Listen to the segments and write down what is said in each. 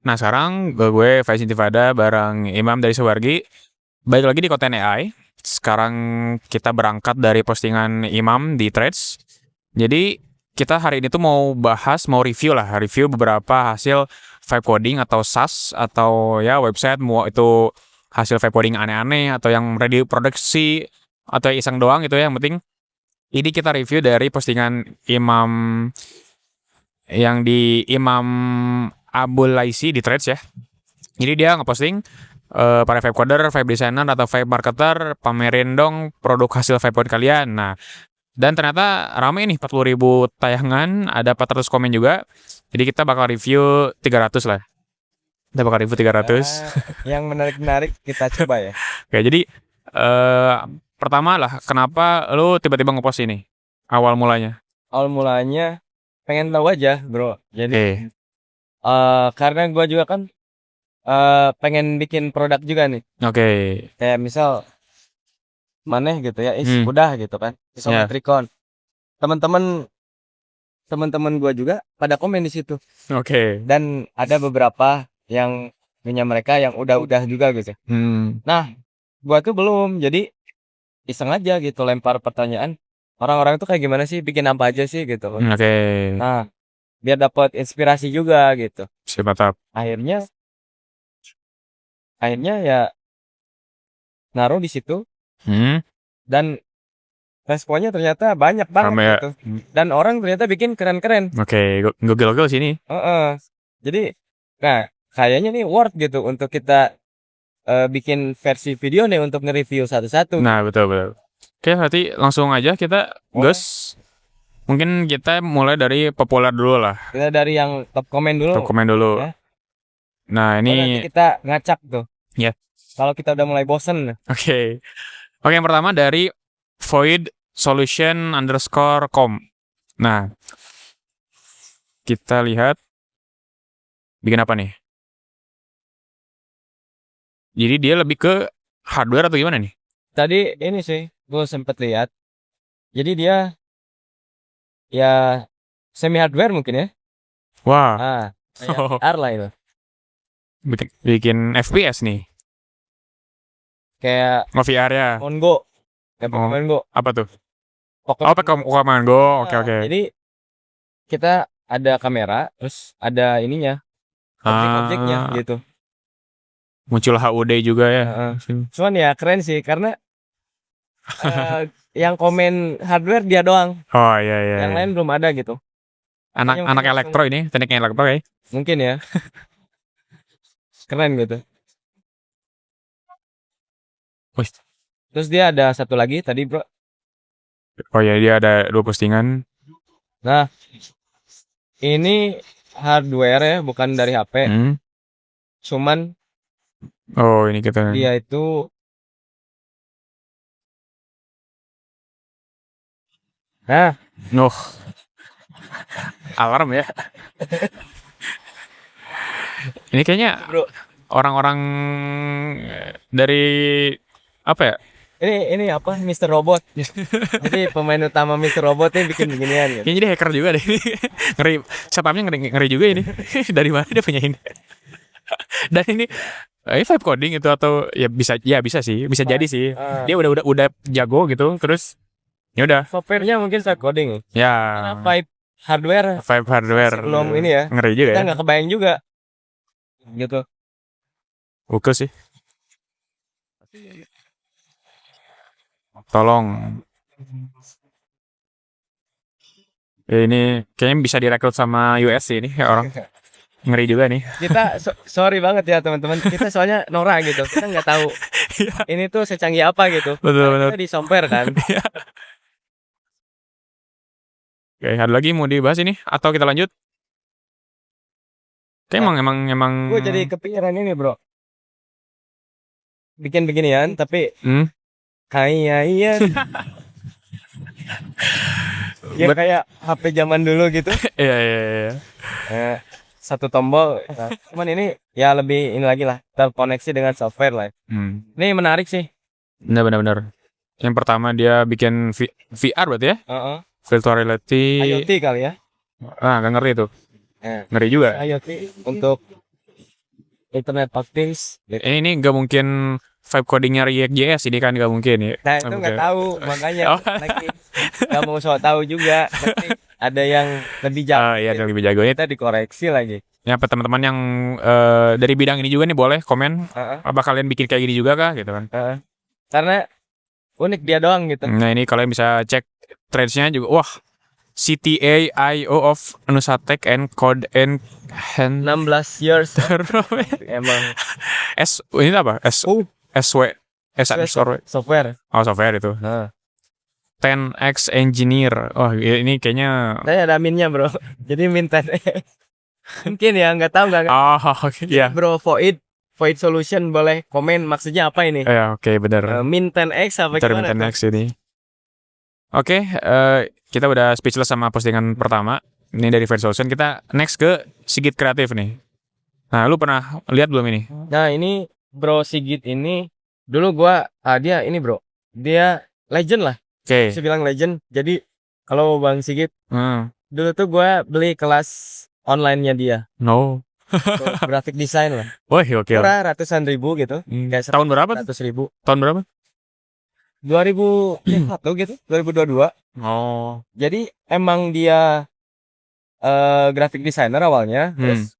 Nah sekarang gue Faiz Intifada bareng Imam dari Suwargi. Balik lagi di konten AI. Sekarang kita berangkat dari postingan Imam di Threads. Jadi kita hari ini tuh mau review lah, review beberapa hasil vibe coding atau SaaS atau ya website mau itu hasil vibe coding aneh-aneh atau yang ready produksi atau iseng doang gitu ya. Yang penting ini kita review dari postingan Imam yang di Imam Abul Laisi di Threads ya. Jadi dia ngeposting para vibe coder, vibe designer atau vibe marketer pamerin dong produk hasil vibe code kalian. Nah, dan ternyata rame nih 40.000 tayangan, ada 400 komen juga. Jadi kita bakal review 300 lah. Kita bakal review 300. Yang menarik-menarik kita coba ya. Oke, jadi pertama lah, kenapa lu tiba-tiba ngepost ini? Awal mulanya. Awal mulanya pengen tahu aja, bro. Jadi karena gua juga kan pengen bikin produk juga nih. Oke. Kayak misal maneh gitu ya, Hmm. udah gitu kan. Ya. Isometricon. Teman-teman gua juga pada komen di situ. Oke. Dan ada beberapa yang punya mereka yang udah juga gitu. Nah, gua tuh belum. Jadi iseng aja gitu lempar pertanyaan. Orang-orang tuh kayak gimana sih, bikin apa aja sih gitu. Oke. Nah, biar dapat inspirasi juga gitu. Siap, mantap. Akhirnya ya naruh di situ Hmm. dan responnya ternyata banyak banget Rame ya. gitu. Dan orang ternyata bikin keren-keren. Oke, gokil-gokil sini. Jadi, nah kayaknya nih worth gitu untuk kita bikin versi video nih untuk nge-review satu-satu. Nah, betul. Oke, berarti langsung aja kita Boleh. gas. Mungkin kita mulai dari populer dulu lah. Kita dari yang top komen dulu. Top komen dulu. Ya. Nah, Nanti ini kita ngacak tuh. ya. Kalau kita udah mulai bosen. Oke. Oke, yang pertama dari void solution_com. Nah, kita lihat bikin apa nih? Jadi dia lebih ke hardware atau gimana nih? Tadi ini sih, gue sempet lihat. Jadi dia ya semi hardware mungkin ya. Wah, Kayak R lah itu. bikin FPS nih. Kayak Oh, VR ya. Pokemon Go. Kayak Oh, Pokemon Go. apa tuh? Pokemon Pokemon Go. Oke. Jadi kita ada kamera, terus ada ininya, objek-objeknya gitu. Muncul HUD juga ya. Cuman ya keren sih karena yang komen hardware dia doang. Oh iya. Yang lain belum ada gitu. Anak elektro ini, teknik elektro ya. Mungkin ya. Keren gitu. Wih. Terus dia ada satu lagi tadi, bro. Oh ya, dia ada 2 postingan. Nah, ini hardware ya, bukan dari HP. Cuman Oh, ini kita. dia itu Alarm ya. Ini kayaknya bro, orang-orang dari apa ya? ini apa? Mr. Robot. Jadi pemain utama Mr. Robot ini bikin beginian gitu. Kayaknya dia hacker juga deh. Ngeri. Setupnya ngeri juga ini. Dari mana dia punya ini? Dan ini vibe coding itu atau ya bisa sih, bisa jadi sih. Dia udah jago gitu, terus ya udah. Softwarenya mungkin saya coding. Ya. Karena vibe hardware belum ini ya. Ngeri juga kita ya. nggak kebayang juga. Gitu. Oke sih. Tolong. Ini kayaknya bisa direkrut sama US sih ini orang. Ngeri juga nih. Kita sorry banget ya teman-teman. Kita soalnya norak gitu. Kita nggak tahu ini tuh secanggih apa gitu. Betul. Kita di software kan. Oke, ada lagi mau dibahas ini atau kita lanjut? Kayak emang. Gue jadi kepikiran ini, bro. Bikin beginian tapi kayak iya. Ya kayak HP zaman dulu gitu. Iya. Satu tombol. Nah, cuman ini ya lebih ini lagi lah, terkoneksi dengan software lah. Ini menarik sih. Benar. Yang pertama dia bikin VR berarti ya? Virtual reality. IoT kali ya? Gak ngerti tuh. Ngeri juga. IoT untuk Internet of Things. Gitu. Ini nggak mungkin vibe codingnya React.js ini kan nggak mungkin ya. Nah itu nggak tahu, makanya Oh. lagi nggak mau sok tahu juga. Nanti ada yang lebih jago, Ah, iya, yang lebih jago ini. kita dikoreksi lagi. Ya, teman-teman yang dari bidang ini juga nih boleh komen. Heeh, Apa kalian bikin kayak gini juga kah gitu kan? heeh. Karena unik dia doang gitu. Nah, ini kalian bisa cek threads-nya juga. Wah, CTA IO of Nusatek and Code and 16 years emang ini apa? SW underscore W. software. Oh, software itu. Nah, 10x engineer. Oh, ini kayaknya saya ada minnya bro. Jadi min 10x. Mungkin ya nggak tahu nggak. oh, oke, ya. Bro Void Solution boleh komen maksudnya apa ini? Ya, oke, benar. Min 10x apa gimana? 10x ini. Oke, kita udah speechless sama postingan pertama. Ini dari Void Solution. Kita next ke Sigit Kreatif nih. Nah, lu pernah lihat belum ini? Nah ini Bro Sigit ini dulu dia ini bro, dia legend lah. Oke. Bisa bilang legend. Jadi kalau Bang Sigit dulu tuh gua beli kelas online-nya dia. No. Graphic design lah. Wah, oke. Murah ratusan ribu gitu. Kayak Tahun berapa? 100.000. Tahun berapa? 2001 gitu, 2022. Oh. Jadi emang dia graphic designer awalnya. Terus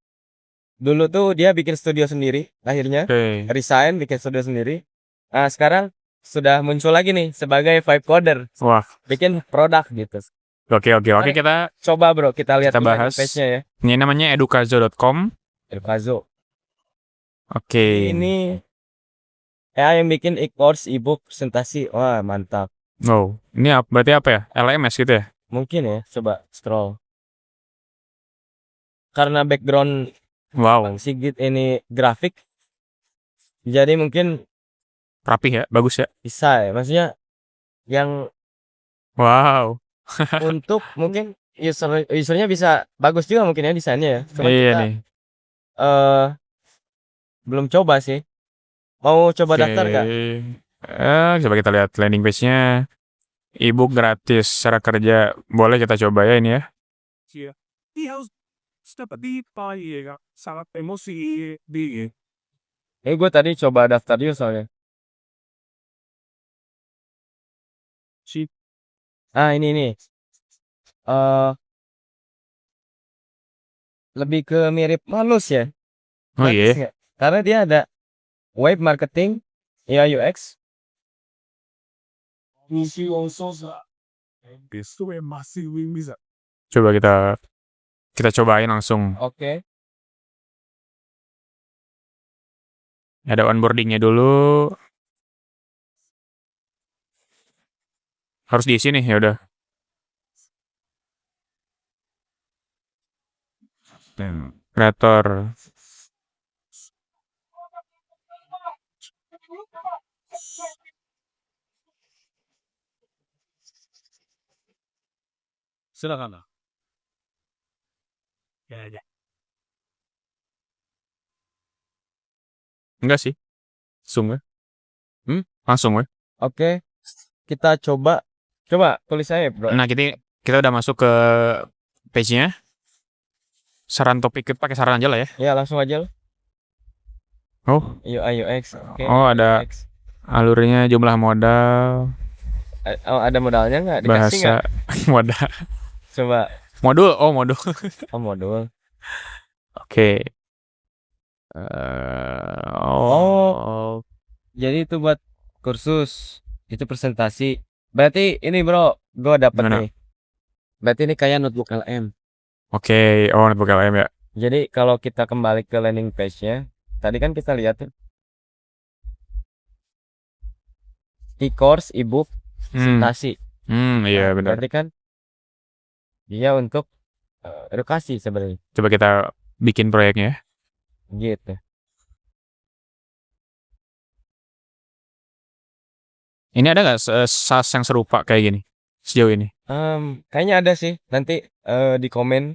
dulu tuh dia bikin studio sendiri akhirnya. Oke. Resign bikin studio sendiri. Nah, sekarang sudah muncul lagi nih sebagai vibe coder. Wah. Bikin produk gitu. Oke, kita Coba bro, kita lihat Kita dulu bahas. page-nya ya. ini namanya edukazo.com. Edukazo. Oke. Ini yang bikin e-course, e-book, presentasi. Wah, mantap. Oh, ini berarti apa ya? LMS gitu ya? Mungkin ya, coba scroll. Karena background Wow, Bang Sigit ini grafik, jadi mungkin rapih ya, bagus ya. bisa ya. Maksudnya yang Wow. untuk mungkin usernya bisa bagus juga mungkin ya desainnya ya. Cuma Iya kita nih. belum coba sih. Mau coba daftar nggak? Coba kita lihat landing page-nya. E-book gratis secara kerja. Boleh kita coba ya ini ya. Gue tadi coba daftar juga soalnya. Ini. Lebih ke mirip Manus ya. Oh Manus iya. nggak? Karena dia ada web marketing, UI UX. Coba kita cobain langsung. Oke. Ada onboarding-nya dulu. Harus diisi nih, ya udah. Kreator. Silakan. Ya. Enggak sih. Langsung ya. Langsung ya. Oke. Kita coba tulis saya, bro. Nah, kita udah masuk ke page-nya. Saran topik pakai saran aja lah ya. Ya, langsung aja lah. Oh. UI UX. Oke. Oh, ada UX. alurnya, jumlah modal, Ada modalnya nggak? Dikasih bahasa, nggak? modal. Coba. Modul. Oh, modul. Modul. Oke. Jadi itu buat kursus. Itu presentasi. Berarti ini, bro, gue dapet Gimana? nih. Berarti ini kayak notebook LM. Oke. Oh, notebook LM ya. Jadi kalau kita kembali ke landing page-nya, tadi kan kita lihat tuh. E-course, e-book, presentasi. Iya benar. Berarti kan dia untuk edukasi sebenarnya. Coba kita bikin proyeknya. Gitu. Ini ada nggak SAS yang serupa kayak gini sejauh ini? Kayaknya ada sih. Nanti di komen.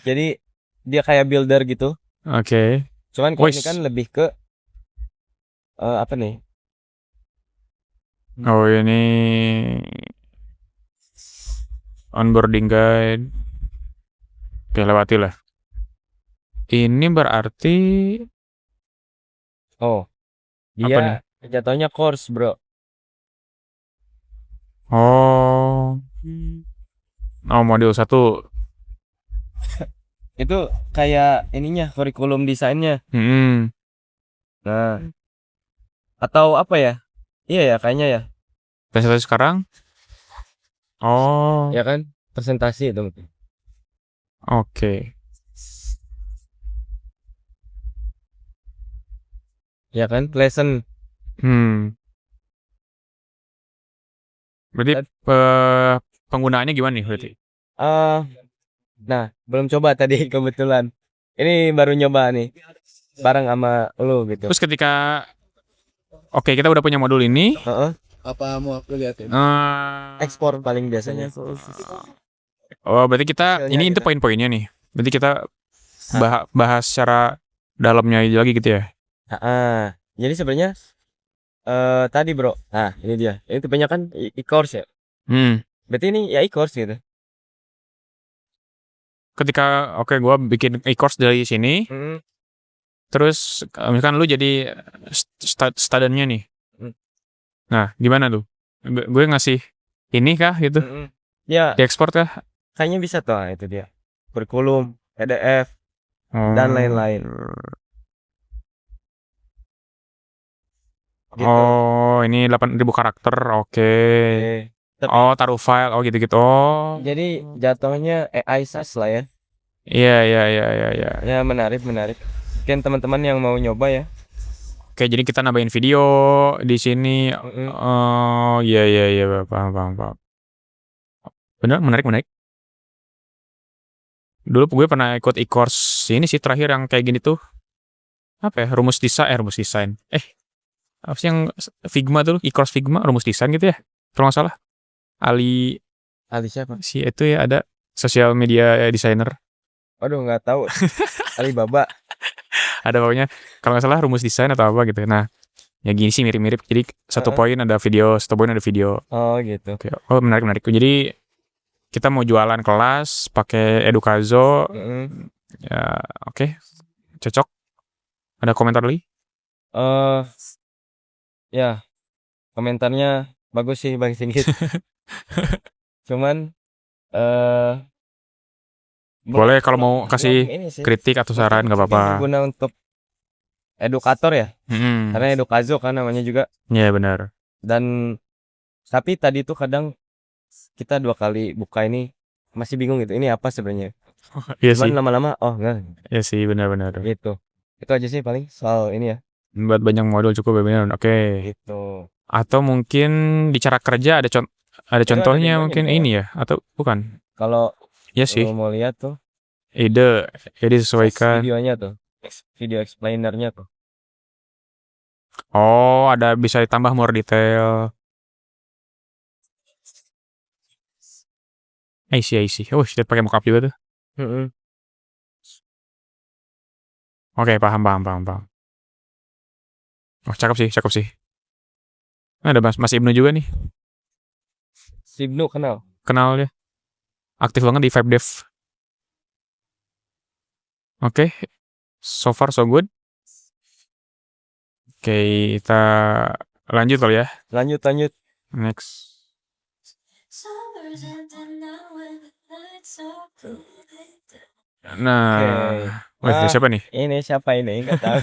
Jadi dia kayak builder gitu. Oke. Cuman kalau ini kan lebih ke apa nih? Oh, ini onboarding guide. Oke, lewati lah. Ini berarti Oh, Apa nih? dia jatuhnya course, Bro. Oh. Oh, modul 1. Itu kayak ininya, kurikulum desainnya. Hmm. Nah, atau apa ya? Iya ya, kayaknya ya. Presentasi sekarang? Oh, Ya kan? Presentasi itu. oke. Ya kan? Lesson. Hmm. Berarti Dan, penggunaannya gimana nih berarti? eh, nah, belum coba tadi kebetulan. Ini baru nyoba nih, bareng sama lu gitu. Terus ketika oke, kita udah punya modul ini, Heeh. Apa mau aku liatin? Ekspor paling biasanya. oh, berarti kita Hasilnya ini itu gitu. poin-poinnya nih. Berarti kita Ah, bahas secara dalamnya lagi gitu ya. Jadi sebenarnya tadi bro, nah ini dia. Ini tipenya kan e-course ya. Hmm. Berarti ini ya e-course gitu. Ketika oke gua bikin e-course dari sini, Mm, terus misalkan lu jadi studennya nih. mm, Nah, gimana tuh? Gue ngasih ini kah gitu? mm, mm. Ya, Diekspor kah? kayaknya bisa tuh. Itu dia. Kurikulum, PDF, dan Oh. lain-lain. Gitu. Oh, ini 8.000 karakter. Oke. Oke. Tapi Oh, taruh file. Oh, gitu-gitu. Oh. jadi jatuhnya AI SaaS lah ya. Iya, iya, iya, iya, iya. Ya menarik, menarik. Mungkin teman-teman yang mau nyoba ya. Oke, jadi kita nambahin video di sini. Mm-mm. Oh, iya, iya, iya, paham, paham, paham. Bener, menarik, menarik. Dulu gue pernah ikut e-course ini sih terakhir yang kayak gini tuh. Apa ya? Rumus desain. Apa sih yang Figma tuh? E-course Figma, rumus desain gitu ya? Kalau nggak salah. Ali, Ali siapa? si itu ya ada sosial media designer. Waduh, nggak tahu. Alibaba. Ada pokoknya, kalau nggak salah rumus desain atau apa gitu. Nah, ya gini sih mirip-mirip. Jadi satu Heeh. poin ada video, satu poin ada video. Oh gitu. Oke, oh menarik menarik. Jadi kita mau jualan kelas pakai Edukazo. Mm-mm. Ya, oke, cocok. Ada komentar lagi? Eh, ya komentarnya bagus sih Bang Singgit. Cuman eh belum Boleh kalau belum mau belum kasih ini sih. kritik atau Mungkin saran nggak mungkin apa-apa. berguna untuk edukator ya. Hmm, Karena Edukazo kan namanya juga. ya benar. Dan tapi tadi tuh kadang kita 2 kali buka ini masih bingung gitu. Ini apa sebenarnya? Iya Cuman sih, lama-lama oh enggak iya sih benar-benar. gitu. Itu aja sih paling soal ini ya. Buat banyak modul cukup ya benar. Oke. Gitu. Atau mungkin di cara kerja ada Itu ada contohnya demonya di mungkin bawah. ini ya atau bukan? Kalau Iya lo sih. mau lihat tuh Ide disesuaikan. videonya tuh, video explainernya tuh. Oh, ada bisa ditambah more detail. I see. Oh, sudah pakai mockup juga tuh. Mm-mm. Oke, paham, paham, paham, paham. Oh, cakep sih. Nah, ada Mas Ibnu juga nih. Sibnu kenal. Kenal dia. Aktif banget di Vibe Dev. Oke, so far so good. Oke, kita lanjut kali ya. Lanjut lanjut. Next. Oke. Nah, wah, siapa nih? Ini siapa ini? Nggak tahu.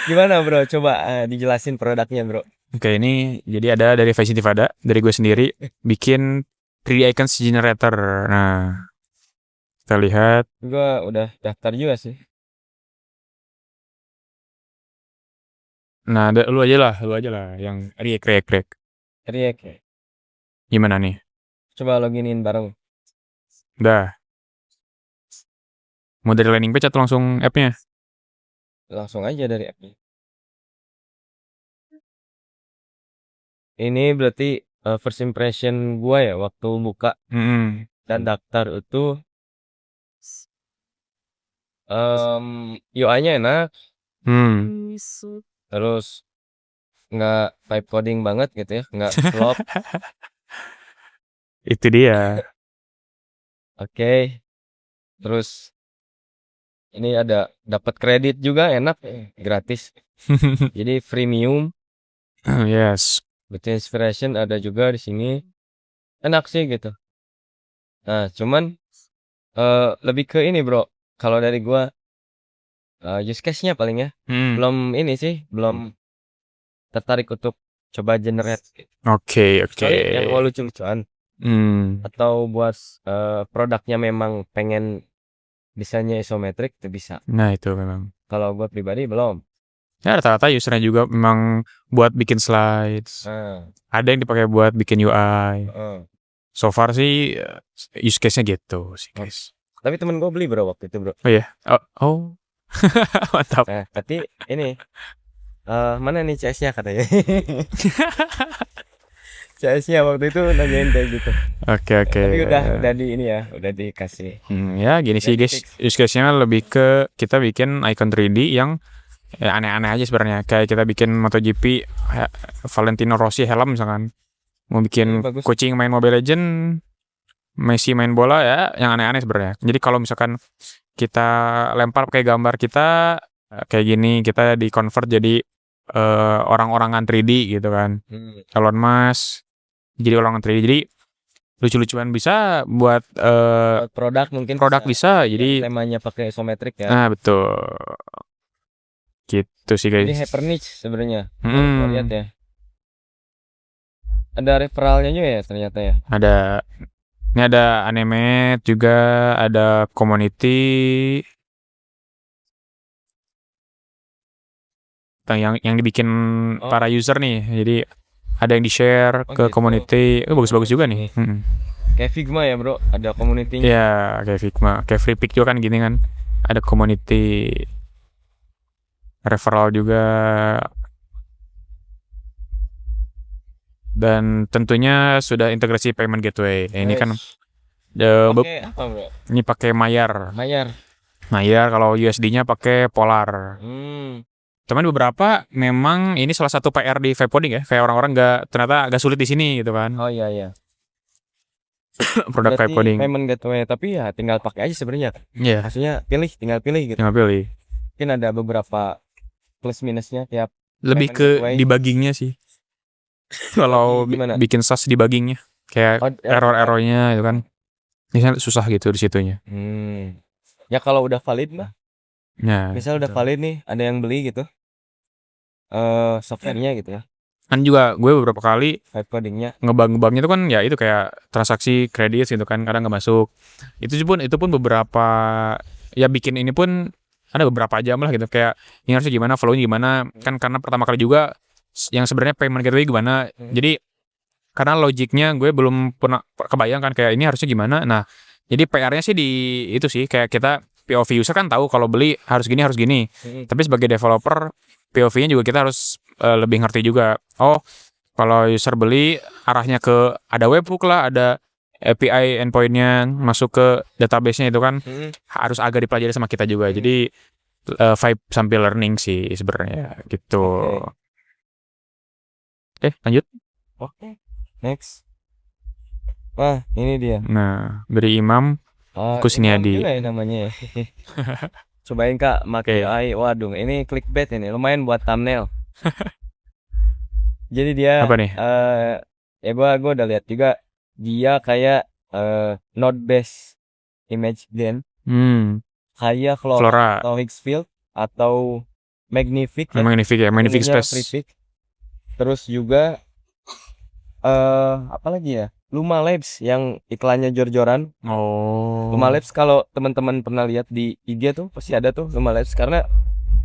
Gimana bro? Coba dijelasin produknya bro. Oke, ini jadi ada dari Faceitifada, dari gue sendiri, bikin 3D Icons Generator. Nah, kita lihat. Gua udah daftar juga sih. Nah, lu aja lah yang react. React ya. Gimana nih? Coba loginin bareng. Udah, mau dari landing page atau langsung app-nya? Langsung aja dari app-nya. Ini berarti first impression gua ya waktu buka Hmm. dan daftar itu UI-nya enak, Hmm. terus nggak vibe coding banget gitu ya, nggak flop. Itu dia. Oke. Terus ini ada dapat kredit juga enak, gratis. Jadi freemium, Yes. butuh inspiration ada juga di sini. Enak sih gitu. Nah, cuman lebih ke ini, Bro. Kalau dari gua use case-nya paling ya. Belum ini sih, belum tertarik untuk coba generate. Oke. Kecuali yang mau lucu-lucuan atau buat produknya memang pengen desainnya isometrik itu bisa. Nah, itu memang. Kalau gua pribadi belum. Ya, rata-rata usernya juga memang buat bikin slides. Ada yang dipakai buat bikin UI. So far sih use case-nya gitu sih, guys. Tapi temen gue beli, Bro, waktu itu, Bro. Oh iya. Oh. Mantap. Nah, tapi ini mana nih CS-nya katanya. CS-nya waktu itu nanyain kayak gitu. Oke. Tapi udah di ini ya, udah dikasih. Ya gini sih, guys. Use case-nya lebih ke kita bikin icon 3D yang aneh-aneh aja sebenarnya. Kayak kita bikin MotoGP Valentino Rossi helm misalkan. Mau bikin kucing main Mobile Legend, Messi main bola, ya yang aneh-aneh sebenarnya. Jadi kalau misalkan kita lempar pakai gambar kita kayak gini, kita di convert jadi orang-orangan 3D gitu kan. Elon Musk jadi orang 3D. Jadi lucu-lucuan bisa buat produk mungkin bisa. Jadi temanya pakai isometrik ya. Nah, betul. Gitu sih, guys. Ini hyper niche sebenarnya. Lihat ya. Ada referralnya juga ya ternyata ya. Ada. Ini ada Animate juga, ada community yang dibikin para user nih. Jadi ada yang di-share ke community. Bagus-bagus juga nih. Kayak Figma ya, Bro. Ada community-nya. Iya, kayak Figma. Kayak Freepik juga kan gini kan. Ada community referral juga. Dan tentunya sudah integrasi payment gateway. Ini kan apa, Bro? Ini pakai Mayer. Kalau USD-nya pakai Polar. Cuman beberapa memang ini salah satu PR di Vibecoding ya. Kayak orang-orang ternyata agak sulit di sini gitu kan. Oh iya. Produk Vibecoding. Payment gateway, tapi ya tinggal pakai aja sebenarnya. Iya. Maksudnya tinggal pilih gitu. Mungkin ada beberapa plus minusnya tiap. Lebih ke debuggingnya sih. Kalau bikin SaaS debuggingnya kayak error-errornya itu kan. Ini susah gitu di situnya. Ya kalau udah valid mah. Ya, misal udah valid nih, ada yang beli gitu. Softwarenya gitu ya. Kan juga gue beberapa kali Vibecodingnya ngebug-ngebugnya itu kan ya itu kayak transaksi kredit gitu kan kadang nggak masuk. Itu pun beberapa ya bikin ini pun ada beberapa jam lah gitu kayak ini harusnya gimana, flow-nya gimana kan karena pertama kali juga yang sebenarnya payment gateway gimana. Jadi karena logiknya gue belum pernah kebayang kan kayak ini harusnya gimana. Nah, jadi PR-nya sih di itu sih kayak kita POV user kan tahu kalau beli harus gini. Tapi sebagai developer POV-nya juga kita harus lebih ngerti juga. Oh, kalau user beli arahnya ke ada webhook lah, ada API endpoint-nya masuk ke database-nya itu kan harus agak dipelajari sama kita juga. Jadi vibe sambil learning sih sebenarnya gitu. Oke, lanjut. Oke. Next. Wah, ini dia. Nah, dari Imam Kusniadi. Juga ya namanya. Cobain Kak, pakai AI. Waduh, ini clickbait ini. Lumayan buat thumbnail. Jadi dia apa nih? Ya gua udah lihat juga dia kayak node based image blend. Kayak Flora atau Higgsfield atau Magnific ya. Magnific Space. Terus juga apa lagi ya? Luma Labs yang iklannya jor-joran. Luma Labs kalau teman-teman pernah lihat di IG tuh pasti ada tuh Luma Labs karena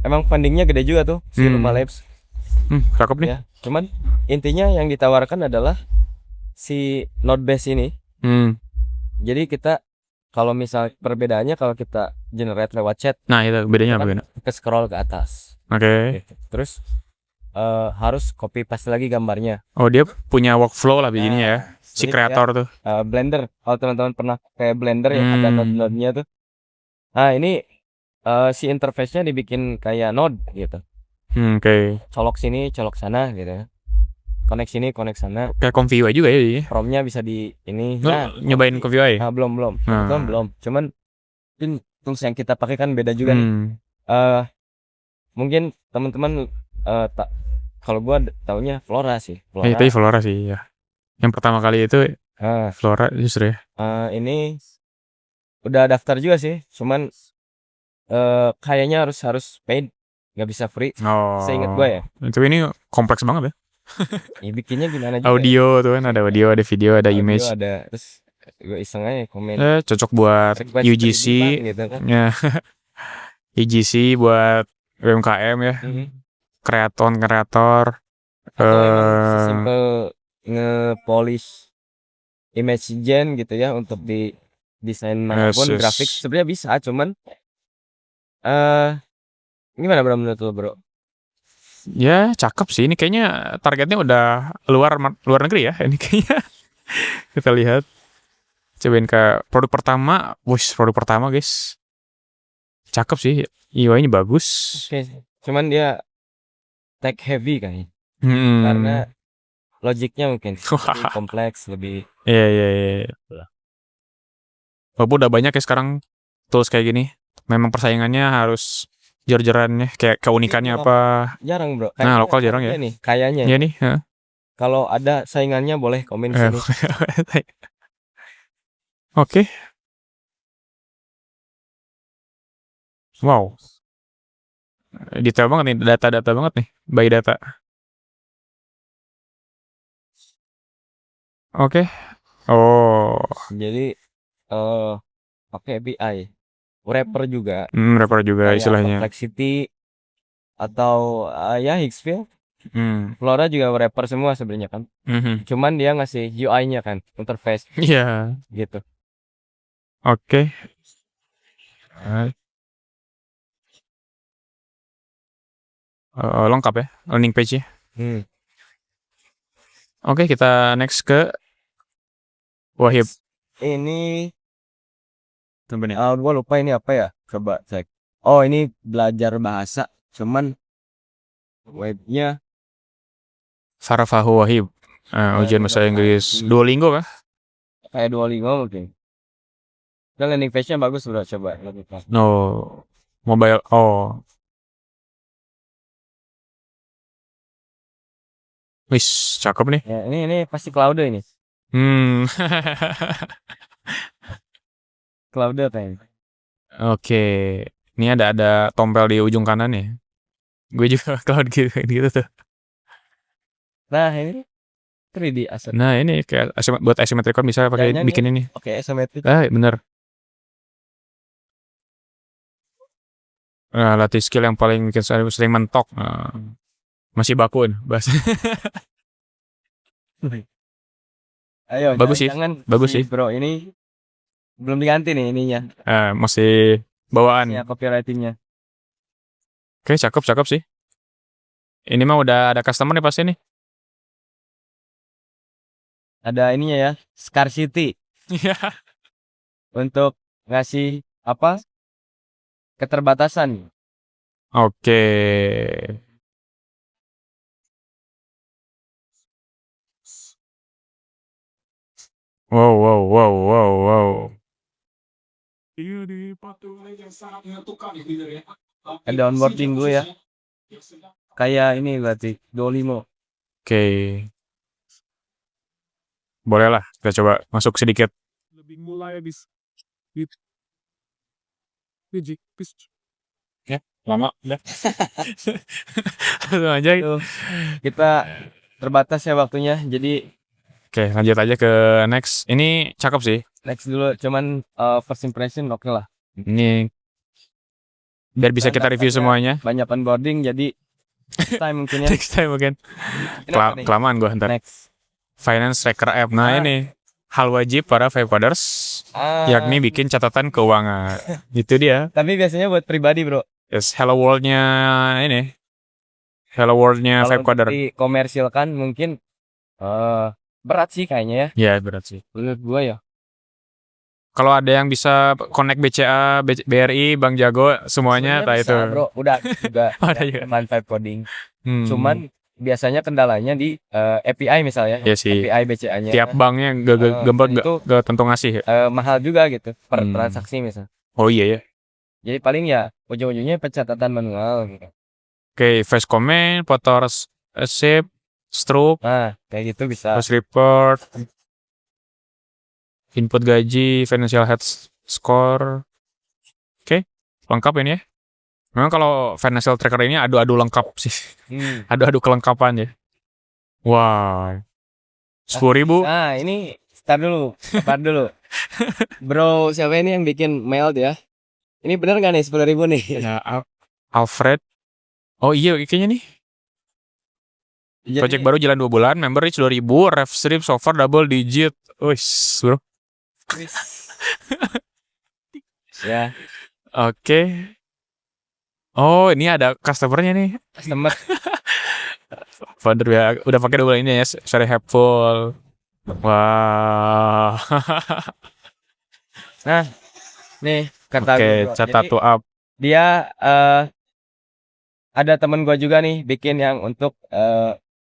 emang fundingnya gede juga tuh si Luma Labs. Cakep nih. Ya, cuman intinya yang ditawarkan adalah si Node.js ini. Jadi kita kalau misal perbedaannya kalau kita generate lewat chat. Nah, itu bedanya apa? Ke scroll ke atas. Oke. Terus harus copy paste lagi gambarnya. Oh, dia punya workflow lah begini ya. Si kreator tuh. Blender. Kalau teman-teman pernah kayak Blender ya ada node-node-nya tuh. Nah, ini si interface-nya dibikin kayak node gitu. Oke. Colok sini, colok sana gitu. Connect sini, connect sana. Kayak ComfyUI juga ya. Promnya bisa di ini. Nyobain ComfyUI? Belum. Cuman tools yang kita pakai kan beda juga nih. Mungkin teman-teman Kalau gua taunya Flora sih. Ya, tapi Flora sih ya. Yang pertama kali itu Flora justru ya. Ini udah daftar juga sih, cuman kayaknya harus paid, nggak bisa free. Seingat gua ya. Itu ini kompleks banget ya. Ya bikinnya gimana juga. Audio tuh kan, ada audio, ada video, ada image. Ada, terus gue iseng aja komen. Cocok buat Request UGC, gitu kan. ya. UGC buat UMKM ya. Kreator. Atau emang sesimpel nge-polish image gen gitu ya untuk di desain manapun, grafik sebenarnya bisa, cuman gimana bro menurut lo bro? Ya cakep sih, ini kayaknya targetnya udah luar negeri ya ini kayaknya. Kita lihat, cobain ke produk pertama. Produk pertama guys, cakep sih, UI-nya bagus. Oke, cuman dia tech heavy kayaknya. Karena logiknya mungkin lebih kompleks, lebih. Iya. Walaupun udah banyak ya sekarang tools kayak gini, memang persaingannya harus jor-joran ya, kayak keunikannya apa. Jarang bro. Nah, lokal jarang ya. Nih, kayaknya. Iya nih. Kalau ada saingannya boleh komen sini. Oke. Wow. Detail banget nih, data-data banget nih, by data. Oke. Jadi pakai API. Wrapper juga. Wrapper juga istilahnya. Complexity atau ya Higgsfield. Flora juga wrapper semua sebenarnya kan. Cuman dia ngasih UI-nya kan, interface. Iya. Gitu. Oke. Lengkap ya landing page-nya. Oke, kita next ke Wahib. Ini gua lupa ini apa ya, coba cek. Oh, ini belajar bahasa, cuman webnya Farafahu Wahib. Ujian bahasa Inggris Duolingo kah? Kayak Duolingo mungkin. Dan landing page-nya bagus bro, coba. No, mobile. Wis, cakep nih. Ya, ini pasti Cloud ini. Cloud kayaknya. Oke. Ini ada tombol di ujung kanan ya. Gue juga Cloud gitu tuh. Nah, ini 3D asset. Nah, ini kayak buat asymmetric code bisa pakai bikin ini. Oke, asymmetric. Bener. Latih skill yang paling bikin sering mentok. Masih bakun bahasa. Ayo, bagus sih. Bagus sih. Bro, ini belum diganti nih ininya. Masih bawaan. Ya, copywriting-nya. Oke, cakep sih. Ini mah udah ada customer nih pasti nih. Ada ininya ya, scarcity. Iya. Untuk ngasih apa? Keterbatasan. Oke. Wow. Ada onboarding gue ya. Kayak ini berarti Duolingo. Oke. Boleh lah, kita coba masuk sedikit. Lebih mulai habis. Ya, lama udah. Langsung aja itu. Kita terbatas ya waktunya, jadi oke, lanjut aja ke next. Ini cakep sih. Next dulu, cuman first impression oke lah. Ini biar bisa kita review semuanya. Banyak onboarding, jadi next time mungkin ya. Next time mungkin. Kelamaan gue ntar. Next. Finance Tracker App. Nah ini hal wajib para Vibecoders, yakni bikin catatan keuangan. Itu dia. Tapi biasanya buat pribadi bro. Yes, Hello World-nya ini. Hello World-nya Vibecoder. Kalau dikomersilkan mungkin berat sih kayaknya ya. Iya berat sih. Menurut gua ya. Kalau ada yang bisa connect BCA, BRI, Bank Jago, semuanya tak itu. Bro, udah juga teman Vibe Coding. Cuman biasanya kendalanya di API misalnya. Iya sih. API BCA-nya. Tiap banknya gak tentu ngasih. Mahal juga gitu per transaksi misalnya. Oh iya ya. Jadi paling ya ujung-ujungnya pencatatan manual gitu. Oke, face comment, foto receipt, stroke, Nah, kayak gitu bisa. post report, input gaji, financial health score. Oke, lengkap ini ya. Memang kalau financial tracker ini adu-adu lengkap sih. Adu-adu kelengkapan ya. Wah. 10.000. Nah, ini start dulu. Bro, siapa ini yang bikin mail ya? Ini bener nggak nih 10.000 nih? Ya, Alfred. Oh iya, kayaknya nih. Project baru jalan 2 bulan, member reach 2.000, ref strip so far double digit. Wis, bro. Ya, Oke. Oh, ini ada customernya nih. customer. Founder ya, udah pakai 2 bulan ini ya, very helpful. Wah. Nah, nih kata Oke, gue, bro. chat Jadi, tattoo up. dia ada teman gua juga nih bikin yang untuk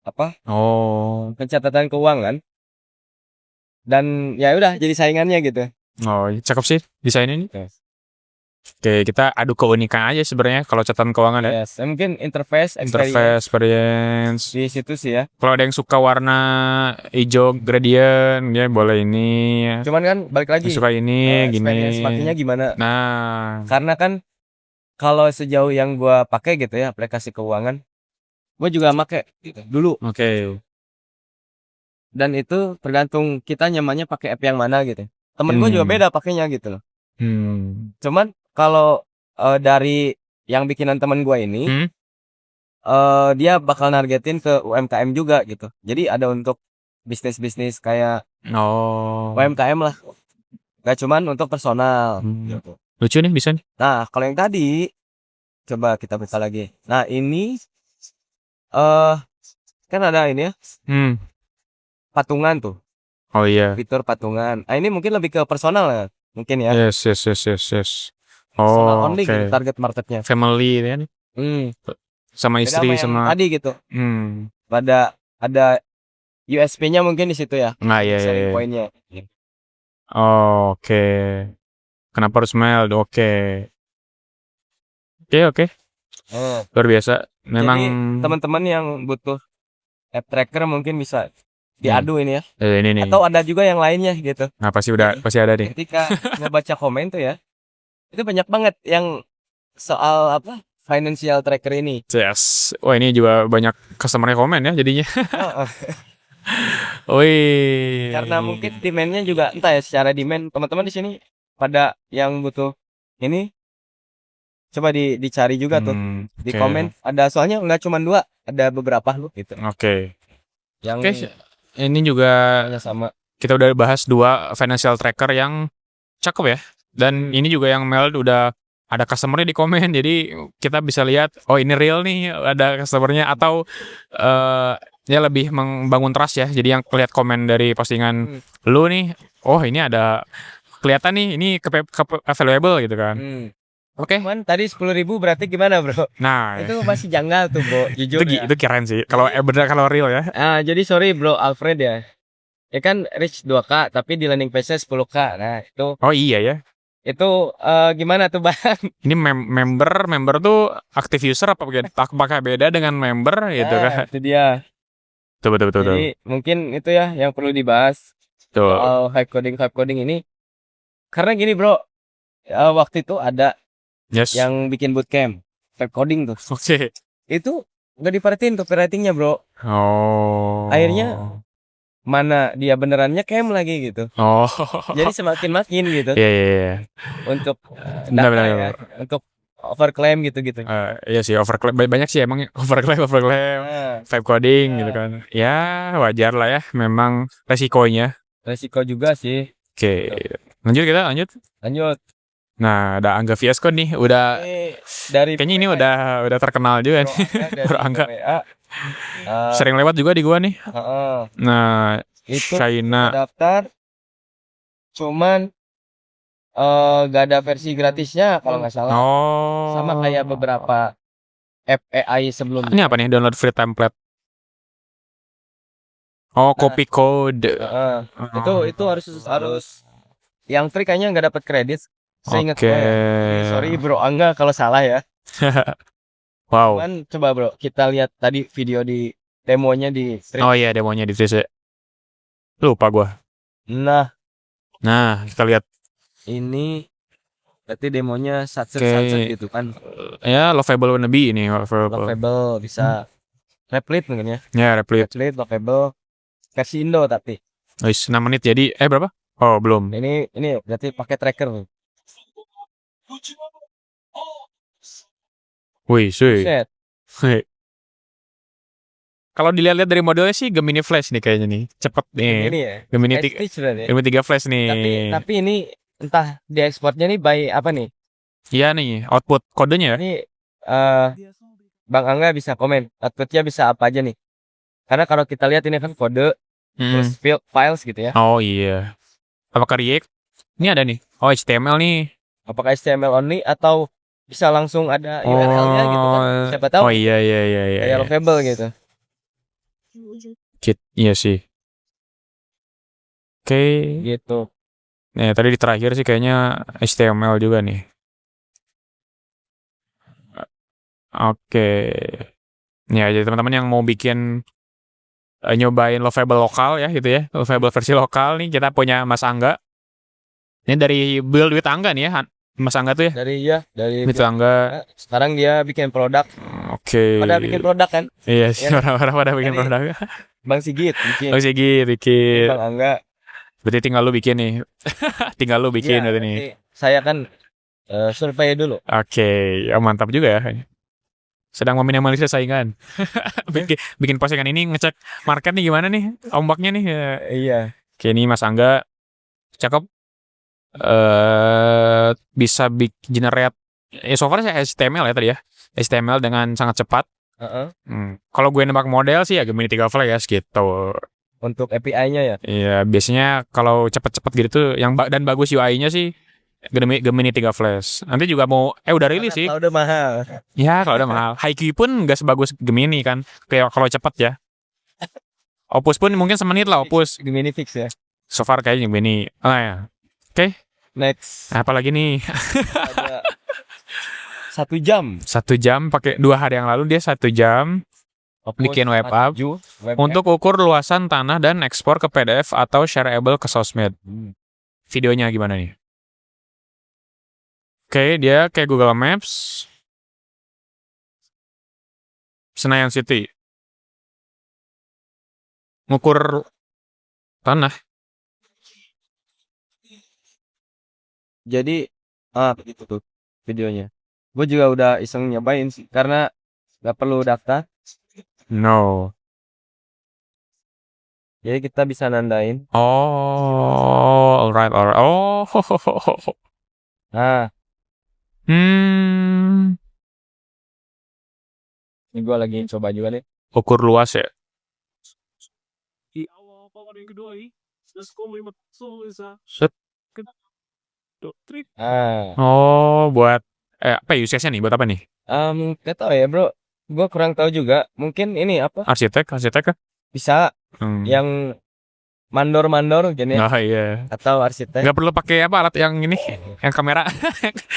apa? Oh. Pencatatan keuangan. Dan ya udah jadi saingannya gitu. Oh, cakep sih desain ini. Yes. Oke, kita adu keunikan aja sebenarnya kalau catatan keuangan ya. Yes, mungkin interface Experience. di situ sih ya. Kalau ada yang suka warna hijau gradient, ya boleh ini. Cuman kan balik lagi. Yang suka ini, Experience gini. makainya gimana? Nah, Karena kan kalau sejauh yang gua pakai gitu ya aplikasi keuangan, gua juga pakai dulu. oke. Dan itu tergantung kita nyamannya pakai app yang mana gitu. Temen gua juga beda pakainya gitu loh. Cuman kalau dari yang bikinan temen gua ini, dia bakal nargetin ke UMKM juga gitu. Jadi ada untuk bisnis-bisnis kayak UMKM lah. Gak cuman untuk personal. Gitu. Lucu nih, bisa nih. Nah, kalau yang tadi coba kita buka lagi. Nah, ini kan ada ini ya. Patungan tuh. Oh iya. Fitur patungan. Nah, ini mungkin lebih ke personal ya. Mungkin ya. Yes. Personal Oh, only oke. gitu, target marketnya. Family ya nih. Sama Beda istri yang sama tadi gitu. Ada USP-nya mungkin di situ ya. Nggak, iya. Selling point-nya. Oh, oke. Kenapa harus mail? Oke. Luar biasa. Memang Jadi teman-teman yang butuh app tracker mungkin bisa diadu ini ya. ini nih. Atau ada juga yang lainnya gitu. Nah, pasti ada nih. Ketika ngebaca komen tuh ya, itu banyak banget yang soal apa financial tracker ini. Yes. Wah, ini juga banyak customer komen ya jadinya. Wih. Karena mungkin demand-nya juga entah ya, secara demand teman-teman di sini pada yang butuh ini coba dicari juga tuh di komen. Ada soalnya nggak cuma 2, ada beberapa loh gitu. Oke. Yang ini juga sama. Kita udah bahas 2 financial tracker yang cakep ya. Dan ini juga yang Mel udah ada customernya di komen, jadi kita bisa lihat oh ini real nih ada customernya atau ya lebih membangun trust ya. Jadi yang lihat komen dari postingan lu nih, oh ini ada kelihatan nih ini available gitu kan. Oke. Cuman tadi 10.000 berarti gimana bro? Nah itu masih janggal tuh bro, jujur ya. Itu keren sih kalau bener kalau real ya. Jadi sorry bro Alfred ya. Ya kan reach 2K tapi di landing page-nya 10K. Nah itu. Oh iya ya. Itu gimana tuh bang? Ini member tuh active user apa pakai beda dengan member gitu kan? Itu dia. Betul. Jadi mungkin itu ya yang perlu dibahas. Soal hype coding ini. Karena gini bro, waktu itu ada yang bikin bootcamp hype coding tuh. Oke. Itu nggak diperhatiin copywriting-nya bro. Oh. Akhirnya mana dia benerannya camp lagi gitu. Jadi semakin gitu. Iya. Untuk data ya, untuk overclaim gitu. Iya sih overclaim banyak sih emang overclaim type coding gitu kan. Ya wajar lah ya, memang resikonya. Resiko juga sih. Oke. Lanjut. Nah, ada Angga Fiasco nih, udah dari kayaknya ini udah terkenal juga nih. Bro Angga. Sering lewat juga di gua nih. Nah, itu China daftar cuman gak ada versi gratisnya kalau nggak salah. Sama kayak beberapa app AI sebelumnya. Ini apa nih, download free template? Copy code. Itu harus yang free kayaknya nggak dapat kredit. Seingat gue ya. Sorry bro Angga kalau salah ya. Wow. Cuman coba bro, kita lihat tadi video di demonya di stream. Oh iya, demonya di Twitch. Lupa gua. Nah, Kita lihat. ini berarti demonya sunset Oke. gitu kan. Ya, lovable wannabe ini. Lovable bisa replit mungkin ya. Ya, replit. Replit lovable versi Indo tapi. Wis 6 menit jadi berapa? Oh, belum. Ini berarti pakai tracker. Wih, sih. Set. Kalau dilihat-lihat dari modelnya sih Gemini Flash nih kayaknya nih. Cepet nih. Ini ya. Gemini Stitch berarti. Gemini 3 Flash nih. Tapi ini entah diekspornya nih by apa nih? Iya nih, output kodenya ya. Ini Bang Angga bisa komen outputnya bisa apa aja nih? Karena kalau kita lihat ini kan kode terus files gitu ya. Oh iya. Apakah React? Ini ada nih. Oh, HTML nih. Apakah HTML only atau bisa langsung ada URL-nya gitu kan? Siapa tahu. Oh iya. Kayak lovable gitu. Iya sih. Oke. Gitu. Nih, tadi di terakhir sih kayaknya HTML juga nih. Oke. Ya, jadi teman-teman yang mau bikin nyobain lovable lokal ya gitu ya. Lovable versi lokal nih kita punya Mas Angga. Ini dari Build with Angga nih ya. Mas Angga tuh ya. Dari With Angga. Sekarang dia bikin produk. Oke. Pada bikin produk kan? Iya sih, orang-orang pada bikin produk. Bang Sigit bikin. Bang Sigit bikin. Bang Angga. Berarti tinggal lu bikin nih. Tinggal lu bikin berarti nih. Saya kan survei dulu. Oke, mantap juga ya. Sedang meminimalisir saingan. bikin postingan ini ngecek market nih gimana nih, ombaknya nih. Iya. Oke, ini Mas Angga cakep. Bisa generate so far saya HTML ya tadi ya. HTML dengan sangat cepat. Kalau gue nembak model sih ya Gemini 3 Flash gitu. Untuk API-nya ya? Iya, biasanya kalau cepet-cepet gitu tuh yang dan bagus UI-nya sih Gemini 3 Flash. Nanti juga mau udah rilis sih. Kalau udah mahal. Ya, kalau udah mahal. HiQ pun nggak sebagus Gemini kan. Kayak kalau cepet ya. Opus pun mungkin semenit lah Opus. Gemini fix ya. So far kayaknya Gemini. Ya. Oke. Next. Apalagi nih? Ada 1 jam. 1 jam pakai 2 hari yang lalu dia 1 jam bikin web app untuk ukur luasan tanah dan ekspor ke PDF atau shareable ke sosmed. Videonya gimana nih? Oke, dia kayak Google Maps. Senayan City. Ngukur tanah. Jadi begitu tuh videonya. Gue juga udah iseng nyobain sih karena nggak perlu daftar. No. Jadi kita bisa nandain. Oh, alright. Oh. Nah. Ini gue lagi coba juga nih. Ukur luas ya. Set. Oh, buat apa use case-nya nih? Buat apa nih? Gak tau ya bro. Gue kurang tahu juga. Mungkin ini apa? Arsitek kah? Bisa. Yang mandor gini ya. Oh iya. Atau arsitek. Gak perlu pakai apa alat yang ini, yang kamera.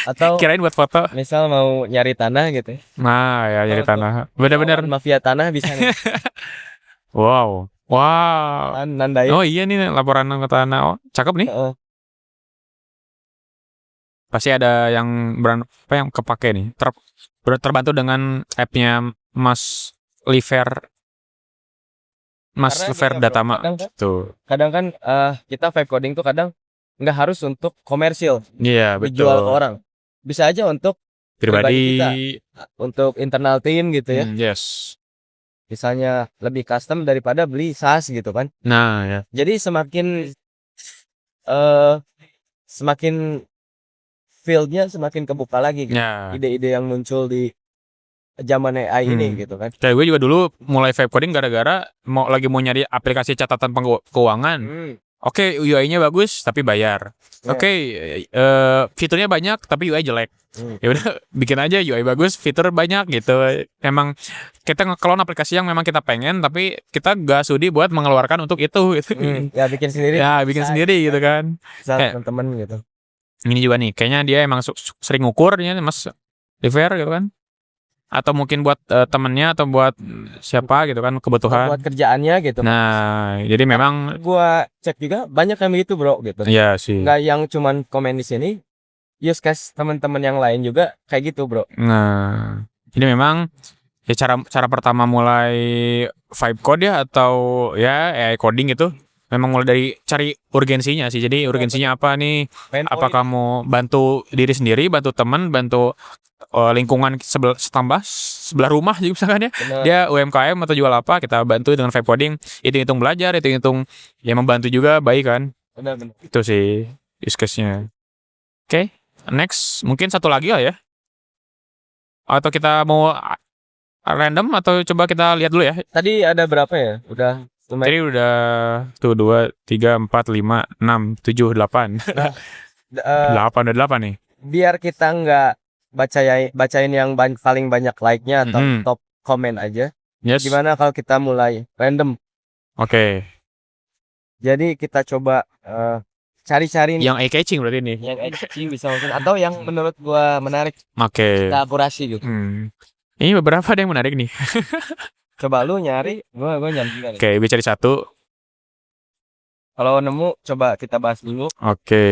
Atau kirain buat foto. Misal mau nyari tanah gitu ya. Nah ya nyari tanah. Bener-bener. Mafia tanah bisa nih. Wow. Nandain. Oh iya nih laporan ke tanah. Oh, cakep nih. Pasti ada yang yang kepake nih. Terbantu dengan app-nya Mas Liver. Mas Liver Datama. Tuh. Kadang kan kita vibe coding tuh kadang nggak harus untuk komersil. Iya, betul. Dijual ke orang. Bisa aja untuk pribadi kita, untuk internal team gitu ya. Yes. Misalnya lebih custom daripada beli SaaS gitu kan. Nah, ya. Jadi semakin fieldnya semakin kebuka lagi gitu. Ide-ide yang muncul di zaman AI ini gitu kan. Kayak gue juga dulu mulai vibe coding gara-gara mau nyari aplikasi catatan keuangan. Oke, UI-nya bagus tapi bayar. Oke, fiturnya banyak tapi UI jelek. Ya udah bikin aja UI bagus, fitur banyak gitu. Emang kita nge-clone aplikasi yang memang kita pengen tapi kita gak sudi buat mengeluarkan untuk itu gitu. Ya bikin sendiri. Ya bikin sendiri gitu kan. Teman-teman gitu. Ini juga nih, kayaknya dia emang sering ngukur ya Mas Liver gitu kan. atau mungkin buat temennya atau buat siapa gitu kan kebutuhan. buat kerjaannya gitu. Nah, jadi memang Gua cek juga banyak yang begitu bro gitu. iya sih. Nggak yang cuman komen di sini, use case teman-teman yang lain juga kayak gitu bro. Nah, jadi memang ya cara pertama mulai vibe code ya atau ya AI coding itu memang mulai dari cari urgensinya sih. Jadi urgensinya apa nih? Pain Apa point. kamu bantu diri sendiri, bantu teman, bantu lingkungan sebelah rumah juga misalkan ya. Bener. Dia UMKM atau jual apa, kita bantu dengan vibe coding. Hitung-hitung belajar, hitung-hitung ya membantu juga baik kan. Bener. Itu sih use case-nya. Oke, next mungkin satu lagi lah ya. Atau kita mau random atau coba kita lihat dulu ya. Tadi ada berapa ya? Udah lumayan. Tadi udah tuh 2, 3, 4, 5, 6, 7, 8. Nah, eh, 8 udah 8 nih. biar kita nggak bacain yang paling banyak like-nya atau top komen aja. Yes. Gimana kalau kita mulai random? Oke. Jadi kita coba cari-cari nih Yang eye catching berarti nih. yang edgy bisa mungkin atau yang menurut gua menarik Oke. kita akurasi gitu. Ini beberapa ada yang menarik nih. Coba lu nyari, gua nyari juga nih. Oke, gue cari satu. Kalau nemu coba kita bahas dulu. Oke.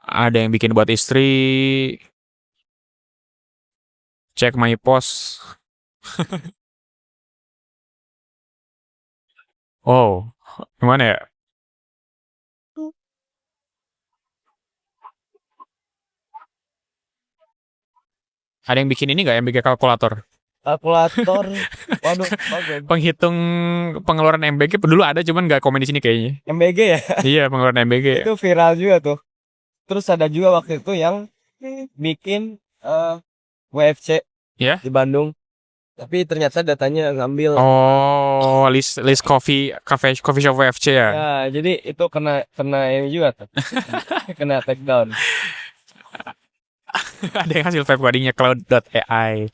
Ada yang bikin buat istri. Cek my post. Oh, gimana ya? Ada yang bikin ini nggak? Yang bikin kalkulator? Kalkulator, waduh, bagus. Penghitung pengeluaran MBG dulu ada, cuman nggak komen di sini kayaknya. MBG ya? Iya, pengeluaran MBG. Itu viral juga tuh. Terus ada juga waktu itu yang bikin WFC Ya? di Bandung. Tapi ternyata datanya ngambil. Oh, list coffee shop WFC ya. Ya, jadi itu kena ini juga tuh. Kena take down. Ada yang hasil vibe codingnya cloud.ai.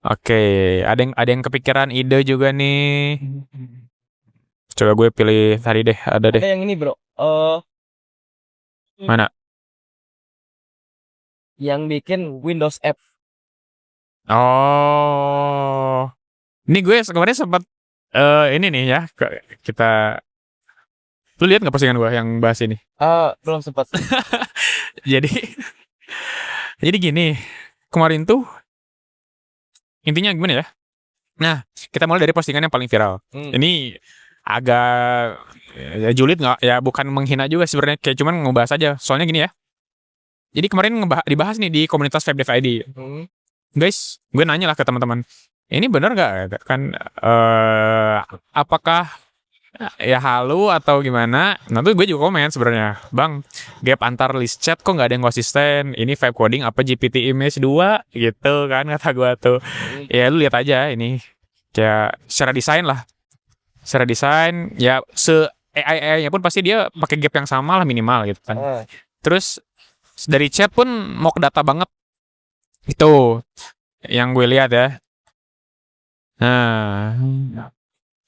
Oke, ada yang kepikiran ide juga nih. Coba gue pilih tadi deh, ada deh. Ada yang ini, Bro. Mana? Yang bikin Windows App. Oh. Ini gue kemarin sempat ini nih ya, kita. Lu lihat nggak postingan gue yang bahas ini? Belum sempat. Jadi gini, kemarin tuh intinya gimana ya? Nah, kita mulai dari postingan yang paling viral. Ini agak ya, julid nggak? Ya bukan menghina juga sebenarnya, kayak cuman ngebahas aja. Soalnya gini ya. Jadi kemarin dibahas nih di komunitas FabDev ID. Guys, gue nanya lah ke teman-teman. Ini bener nggak kan? Apakah ya halu atau gimana? Nah tuh gue juga komen sebenarnya, Bang, gap antar list chat kok nggak ada yang konsisten. Ini vibe coding apa GPT image 2 gitu kan kata gue tuh. Ya lu lihat aja ini, kayak secara desain lah. Secara desain ya AI-nya pun pasti dia pakai gap yang sama lah minimal gitu kan. Terus dari chat pun mau ke data banget. Itu yang gue lihat ya. Nah,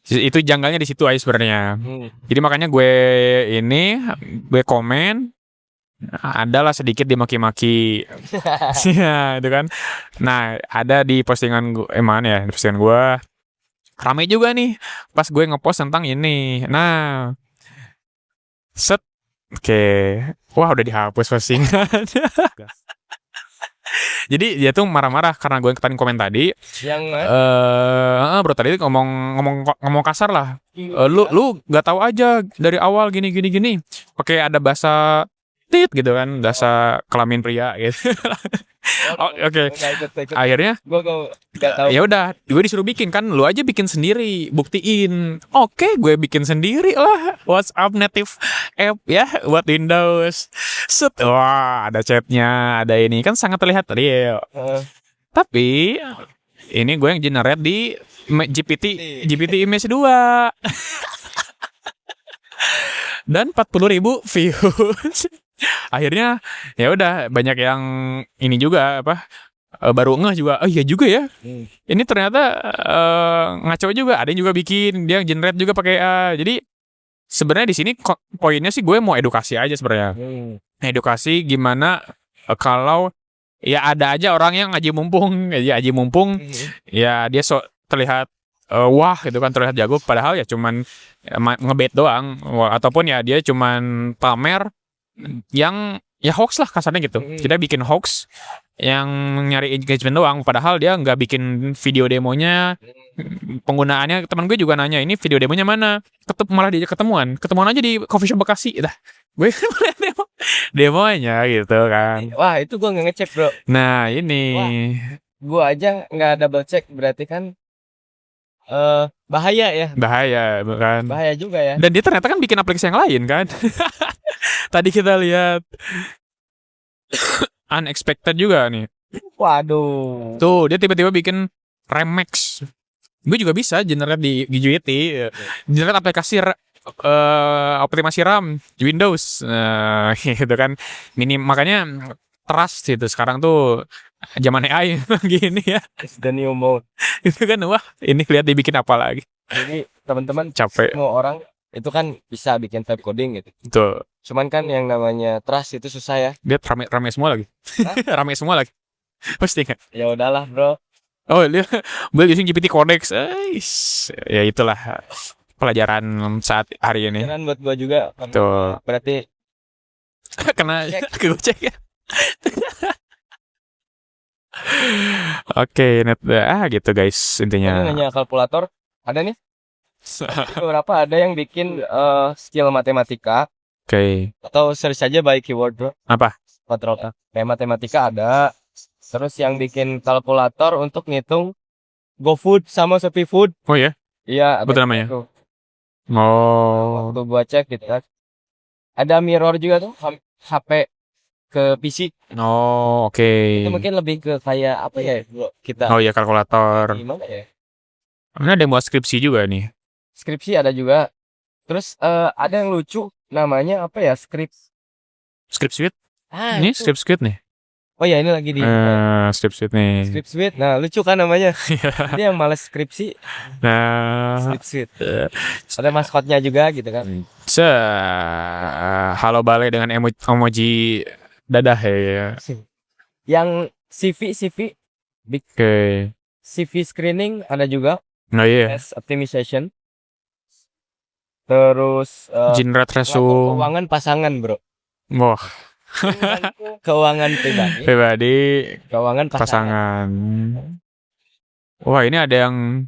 itu janggalnya di situ aja sebenarnya. Jadi makanya gue komen, adalah sedikit dimaki-maki. Ya, itu kan. Nah, ada di postingan gue, mana ya? Di postingan gue ramai juga nih pas gue ngepost tentang ini. Nah, oke. Wah, udah dihapus postingan. Jadi dia tuh marah-marah karena gue ngetatin komen tadi. Yang bro tadi ngomong kasar lah. Lu nggak tahu aja dari awal gini. Pakai ada bahasa tit gitu kan, bahasa kelamin pria gitu. Oke. Akhirnya gue nggak tahu. Ya udah, gue disuruh bikin kan, lu aja bikin sendiri, buktiin. Oke, gue bikin sendiri lah WhatsApp native app ya buat Windows. Wah, ada chatnya, ada ini kan sangat terlihat real. Tapi ini gue yang generate di GPT image 2. Dan 40.000 views. Akhirnya ya udah banyak yang ini juga baru ngeh juga. Oh iya juga ya. Ini ternyata ngaco juga. Ada yang juga bikin, dia generate juga pakai AI. Jadi sebenarnya di sini poinnya sih gue mau edukasi aja sebenarnya. Edukasi gimana kalau ya ada aja orang yang aji mumpung, ya dia terlihat wah gitu kan, terlihat jago padahal ya cuman ngebet doang, ataupun ya dia cuman pamer yang ya hoax lah kasarnya gitu. Kita bikin hoax yang nyari engagement doang, padahal dia nggak bikin video demonya, penggunaannya. Teman gue juga nanya, ini video demonya mana? Malah dia ketemuan aja di coffee shop Bekasi dah. Gue melihat demonya gitu kan. Wah, itu gue nggak ngecek, bro. Nah ini Gue aja nggak double check, berarti kan bahaya ya. Bahaya kan. Bahaya juga ya. Dan dia ternyata kan bikin aplikasi yang lain kan. Tadi kita lihat unexpected juga nih. Waduh. Tuh, dia tiba-tiba bikin Remax. Gue juga bisa generate di Unity. Generate aplikasi optimasi RAM di Windows. Gitu kan. Makanya trust gitu. Sekarang tuh zaman AI gini ya. It's the new mode. Itu kan, wah, ini lihat dibikin apa lagi. Jadi teman-teman, capek. Semua orang itu kan bisa bikin vibe coding gitu. Tuh. Cuman kan yang namanya trust itu susah ya. Dia rame semua lagi. Rame semua lagi. Pasti kan? Ya udahlah, bro. Oh, dia using GPT Codex. Ya itulah pelajaran saat hari ini. Pelajaran buat gua juga. Tuh. Berarti kena kegocek ya. Oke, net gitu guys intinya. Ini nanya kalkulator, ada nih. Beberapa ada yang bikin skill matematika. Oke. Atau search saja by keyword, bro. Apa? Control. Kayak matematika ada. Terus yang bikin kalkulator untuk ngitung GoFood sama ShopeeFood. Oh ya? Iya. Betul namanya. Tuh. Oh. Waktu gua cek gitu kan. Ada mirror juga tuh, HP ke PC. Oh, oke. Itu mungkin lebih ke kayak apa ya, bro? Kita. Oh iya, kalkulator. Gimana ya? Ini ada yang buat skripsi juga nih. Skripsi ada juga. Terus ada yang lucu, namanya apa ya? Script Suite? Ini Script Suite nih. Oh ya, ini lagi di Script Suite nih. Script Suite. Nah, lucu kan namanya. Dia yang malas skripsi. Nah, Script Suite. Ada maskotnya juga gitu kan. Halo Bale dengan emoji dadah ya. Yang CV big CV screening ada juga. Oh iya. Optimization. Terus generate resume. Keuangan pasangan, bro. Wah. Keuangan pribadi. Keuangan pasangan. Wah, ini ada yang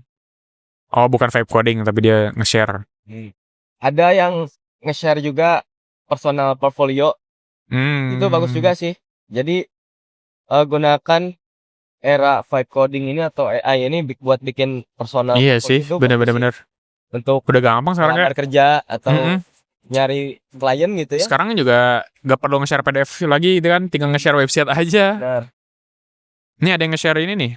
bukan vibe coding tapi dia nge-share. Ada yang nge-share juga personal portfolio. Itu bagus juga sih. Jadi gunakan era vibe coding ini atau AI ini buat bikin personal. Iya sih, benar-benar. Untuk udah gampang sekarang kan kerja atau nyari klien gitu ya. Sekarang juga gak perlu nge-share PDF lagi gitu kan, tinggal nge-share website aja. Benar. Ini ada yang nge-share ini nih.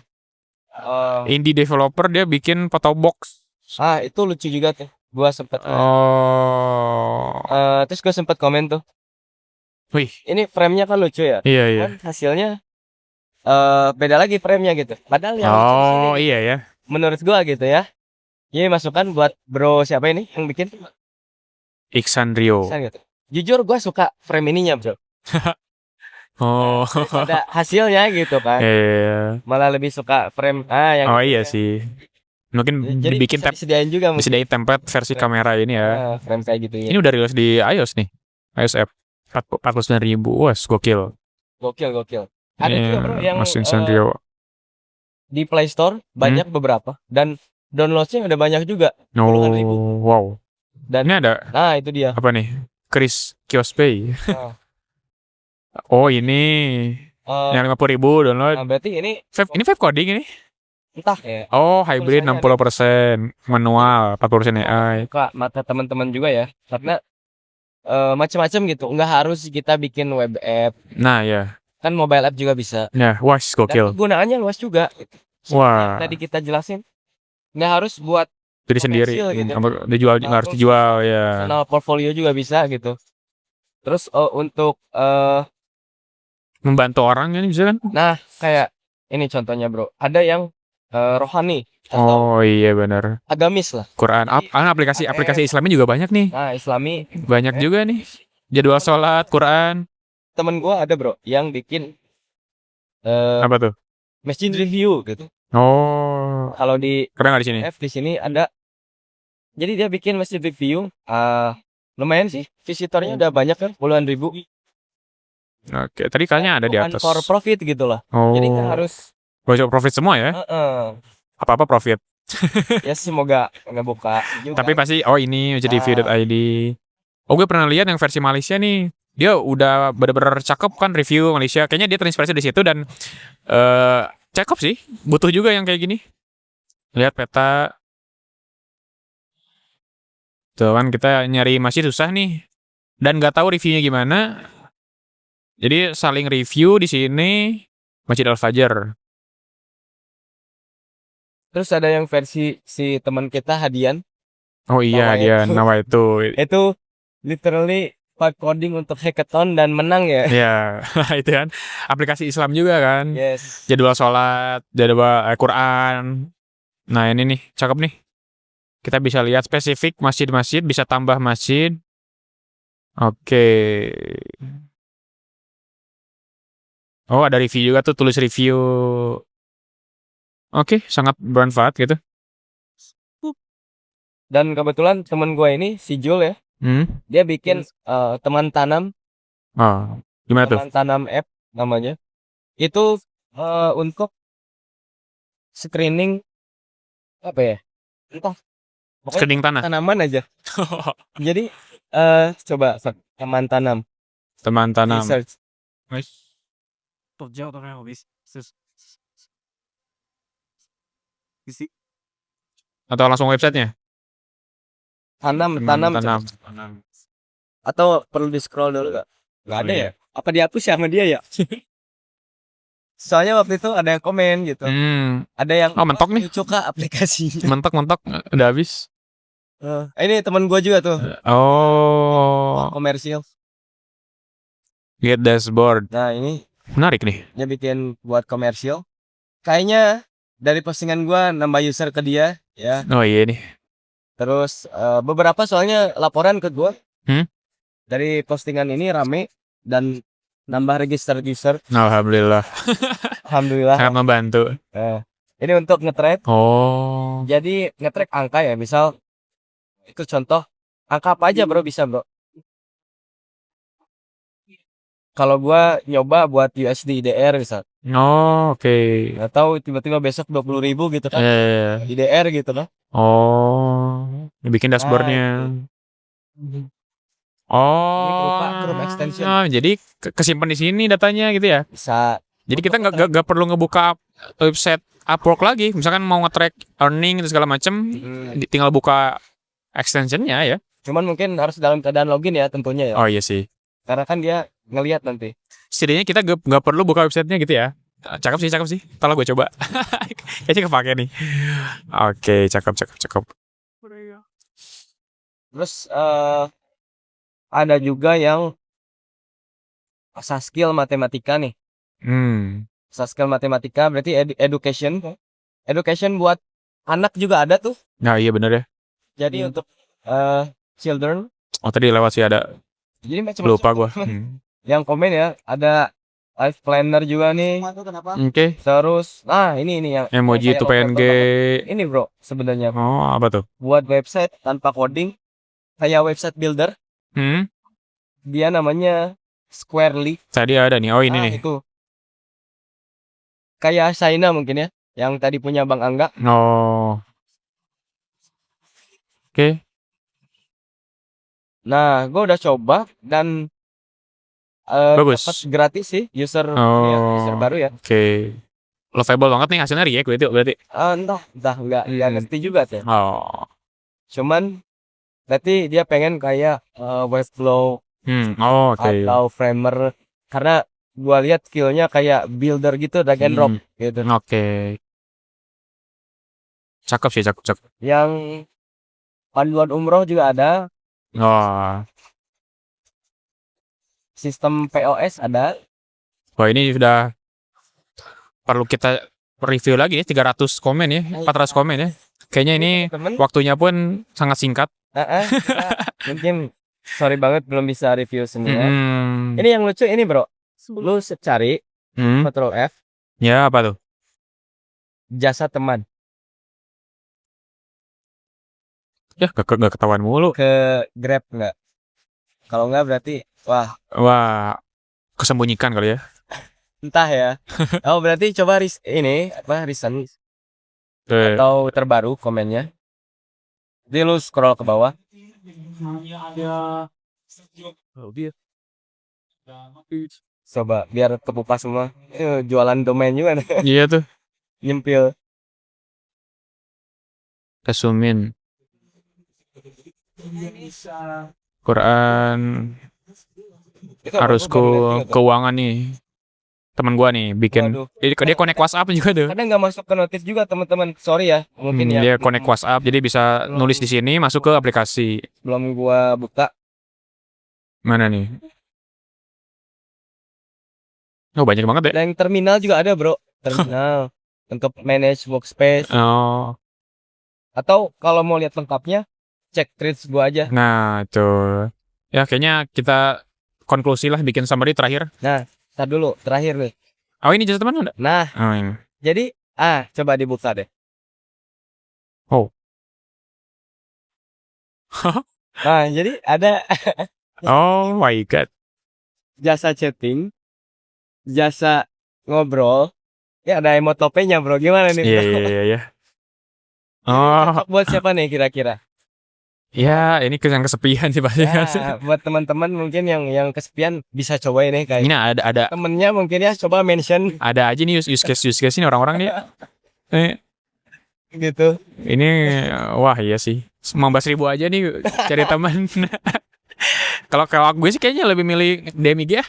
Indie developer dia bikin photo box. Itu lucu juga tuh. Gua sempet terus gua sempet komen tuh. Wih, ini frame-nya kan lucu ya. Iya. Kan hasilnya beda lagi frame-nya gitu. Padahal yang lucu iya ya. Menurut gua gitu ya. Ini masukan buat bro siapa ini yang bikin? Iksan Rio. Gitu. Jujur gua suka frame ininya, bro. Ada hasilnya gitu kan. Iya. Malah lebih suka frame yang iya sih. Mungkin jadi dibikin disediain juga disediain template versi kamera ini ya. Frame kayak gitu ya. Ini udah rilis di iOS nih. iOS app 49.000. Wah, gokil. Ada juga bro yang Rio. Di Play Store banyak beberapa dan downloadsnya udah banyak juga. Wow. Dan ini ada. Nah, itu dia. Apa nih? Chris Kiospay. Ini yang 50.000 download. Nah, berarti ini vibe coding ini? Entah ya. Hybrid 60%, manual 40% AI. Kak, mata teman-teman juga ya. Karena macam-macam gitu. Nggak harus kita bikin web app. Nah, ya. Kan mobile app juga bisa. Nah, wah, gokil. Dan penggunaannya luas juga. Wah. Tadi kita jelasin. Nggak harus buat diri sendiri gitu. Dijual juga harus dijual ya. Personal portfolio juga bisa gitu. Terus untuk membantu orang kan bisa kan? Nah, kayak ini contohnya, bro. Ada yang rohani atau Oh iya benar. agamis lah. Quran. Jadi Aplikasi Islamnya juga banyak nih. nah Islami Banyak juga nih. Jadwal sholat, Quran. temen gua ada bro yang bikin eh Apa tuh? masjid review gitu. Oh, Kalau di keren nggak di sini? di sini ada. Jadi dia bikin masjid review. Lumayan sih. Visitornya udah banyak kan, puluhan ribu. Oke, tadi kayaknya ada di Bukan atas. for profit gitu lah. Jadi nggak Oh, harus. bocor profit semua ya? Heeh. Apa-apa profit. Ya semoga ngebuka juga. Tapi pasti, oh ini jadi Nah. review.id. Oh gue pernah lihat yang versi Malaysia nih. Dia udah bener-bener cakep kan review Malaysia. Kayaknya dia terinspirasi di situ dan cakep sih. Butuh juga yang kayak gini. Lihat peta. Tuh kan kita nyari masih susah nih. Dan nggak tahu reviewnya gimana. Jadi saling review di sini Masjid Al-Fajar. Terus ada yang versi si teman kita Hadian. Oh iya dia nama itu. Itu literally vibe coding untuk hackathon dan menang ya. Ya itu kan aplikasi Islam juga kan. Yes. Jadwal sholat, jadwal Quran. Nah ini nih cakep nih. Kita bisa lihat spesifik masjid-masjid, bisa tambah masjid. Oke. Oh ada review juga tuh, tulis review. Oke, sangat bermanfaat gitu. Dan kebetulan teman gue ini si Jul ya, dia bikin teman tanam. Oh, gimana tuh? Teman tanam app namanya. Itu untuk screening apa ya? Entah. Pokoknya Screening tanah. tanaman aja. Jadi coba teman tanam. Teman tanam. Research. Atau langsung websitenya? Tanam. Tanam. Atau perlu di scroll dulu gak? Gak ada ya? Apa dihapus ya sama dia ya? Soalnya waktu itu ada yang komen gitu. Ada yang mentok nih. Suka aplikasi. Mentok udah habis. Ini teman gua juga tuh. Oh. Komersial. Get dashboard. Nah ini menarik nih. Dia bikin buat komersial. Kayaknya dari postingan gua nambah user ke dia ya. Oh iya nih. Terus beberapa soalnya laporan ke gua. Dari postingan ini rame dan nambah register user. Alhamdulillah. Alhamdulillah. Sangat membantu. Ini untuk nge-track. Oh. Jadi nge-track angka ya, misal itu contoh angka apa aja bro bisa bro. Kalau gua nyoba buat USD IDR misal. Oh oke. Nggak tahu tiba-tiba besok 20.000 gitu kan. IDR gitu kan. Oh. Bikin dashboardnya. Oh. Chrome extension. Jadi kesimpan di sini datanya gitu ya? Bisa. Jadi kita nggak perlu ngebuka website Upwork lagi. Misalkan mau nge-track earning dan segala macam, tinggal buka extensionnya ya. Cuman mungkin harus dalam keadaan login ya tentunya ya. Oh iya sih. Karena kan dia ngelihat nanti. Setidaknya kita nggak perlu buka websitenya gitu ya. Cakep sih. Ntar gue coba. Kayaknya kepake nih. Oke, cakep. Terus ada juga yang asal skill matematika nih. Asal skill matematika berarti education. Education buat anak juga ada tuh. Nah iya bener ya. Jadi untuk children. Oh tadi lewat sih ada. Jadi macam lupa gue. Yang komen ya ada life planner juga nih. Oke. Terus ini yang emoji itu PNG. Ini bro sebenarnya. Oh apa tuh? Buat website tanpa coding kayak website builder. Dia namanya Squarely. Tadi ada nih. Oh ini nih. Itu. Kayak Saina mungkin ya, yang tadi punya Bang Angga. Oh. Oke. Nah, gue udah coba dan bagus. Dapat gratis sih user baru ya. Oke. Lovable banget nih hasilnya React berarti. Entah enggak ngerti juga tuh. Oh. Cuman berarti dia pengen kayak Webflow. Atau framer karena gua lihat skillnya kayak builder gitu, drag and drop gitu. Oke. Cakep sih. Yang panduan umroh juga ada. Sistem POS ada. Wah ini sudah perlu kita review lagi ya 300 komen ya, 400 komen ya. Kayaknya ini temen waktunya pun sangat singkat. kita mungkin sorry banget belum bisa review semua. Mm-mm. Ini yang lucu ini bro, lu cari Ctrl F Ya apa tuh? jasa teman Ya gak ketahuan mulu. ke Grab nggak? Kalau nggak berarti wah Wah, kesembunyikan kali ya. entah ya. Oh berarti coba ini apa recent Tuh. atau terbaru komennya. Jadi lu scroll ke bawah. Coba biar kebuka semua. Jualan domain juga Iya tuh. nyempil. Kesumin. Quran Itu harusku aku belum lihat juga tuh. keuangan nih. Temen gua nih bikin. Waduh. Dia connect WhatsApp juga tuh. Kadang nggak masuk ke notif juga teman-teman. Sorry ya, mungkin ya Dia connect WhatsApp jadi bisa nulis di sini masuk ke aplikasi. belum gua buka. Mana nih? Oh banyak banget ya. Dan terminal juga ada bro. Terminal untuk manage workspace. Oh. Atau kalau mau lihat lengkapnya, cek tweets gua aja. Nah tuh. Ya kayaknya kita konklusi lah bikin summary terakhir. Nah, tar dulu terakhir nih. Oh ini jasa teman ada? Nah, Oh ini. jadi coba dibuka deh. Oh. Nah, jadi ada Oh my god. jasa chatting, jasa ngobrol. Ya ada emot topenya bro. Gimana nih Iya bro? iya. Ini Oh. cocok buat siapa nih kira-kira? Ya ini kesepian sih pasti. Ya, buat teman-teman mungkin yang kesepian bisa cobain nih kayak Ini ada temennya mungkin ya coba mention aja nih use case ini orang-orang nih. gitu. Ini wah iya sih. 15.000 aja nih cari teman. Kalau gue sih kayaknya lebih milih DMG ya.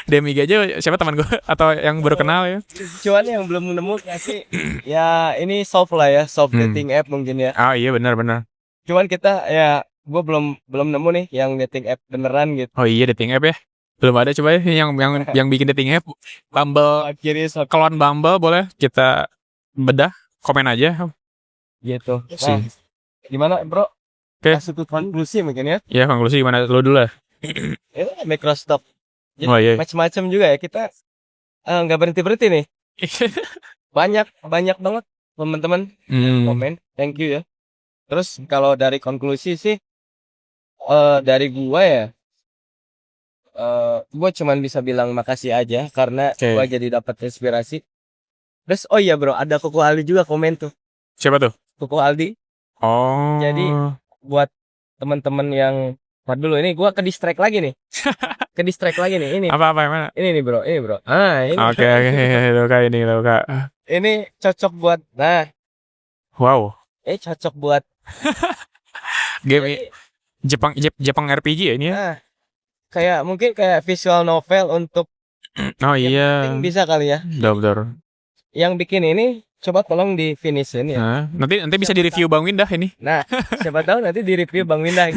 DMG aja siapa teman gue atau yang baru kenal ya. Cuman yang belum nemu ya sih ya ini soft lah ya, soft dating app mungkin ya. Ah iya benar. Cuman kita ya gue belum nemu nih yang dating app beneran gitu. Oh iya dating app ya. Belum ada coba ya yang bikin dating app. Bumble, Kiri klon Bumble boleh kita bedah, komen aja. gitu. Sih. Nah, gimana bro? Oke. Masuk ke konklusi mungkin ya. Ya konklusi gimana lu dulu lah. Microsoft. Jadi Oh iya. macam-macam juga ya kita nggak berhenti nih. banyak banget teman-teman komen. Thank you ya. Terus kalau dari konklusi sih dari gua ya gua cuman bisa bilang makasih aja karena gua jadi dapat inspirasi. Terus oh iya bro, ada Koko Aldi juga komen tuh. Siapa tuh? Koko Aldi. Oh. Jadi buat teman-teman yang dulu ini gua ke distract lagi nih. Ini. Apa mana? Ini nih bro, ini bro. Ini. Oke. Tuh Kak. Ini cocok buat Wow. Cocok buat game Jepang RPG ya ini ya. Kayak mungkin kayak visual novel untuk Oh iya. bisa kali ya. Betul. Yang bikin ini coba tolong di finishin ya. Nanti bisa di review Bang Windah ini. Nah, siapa tahu nanti di review Bang Windah.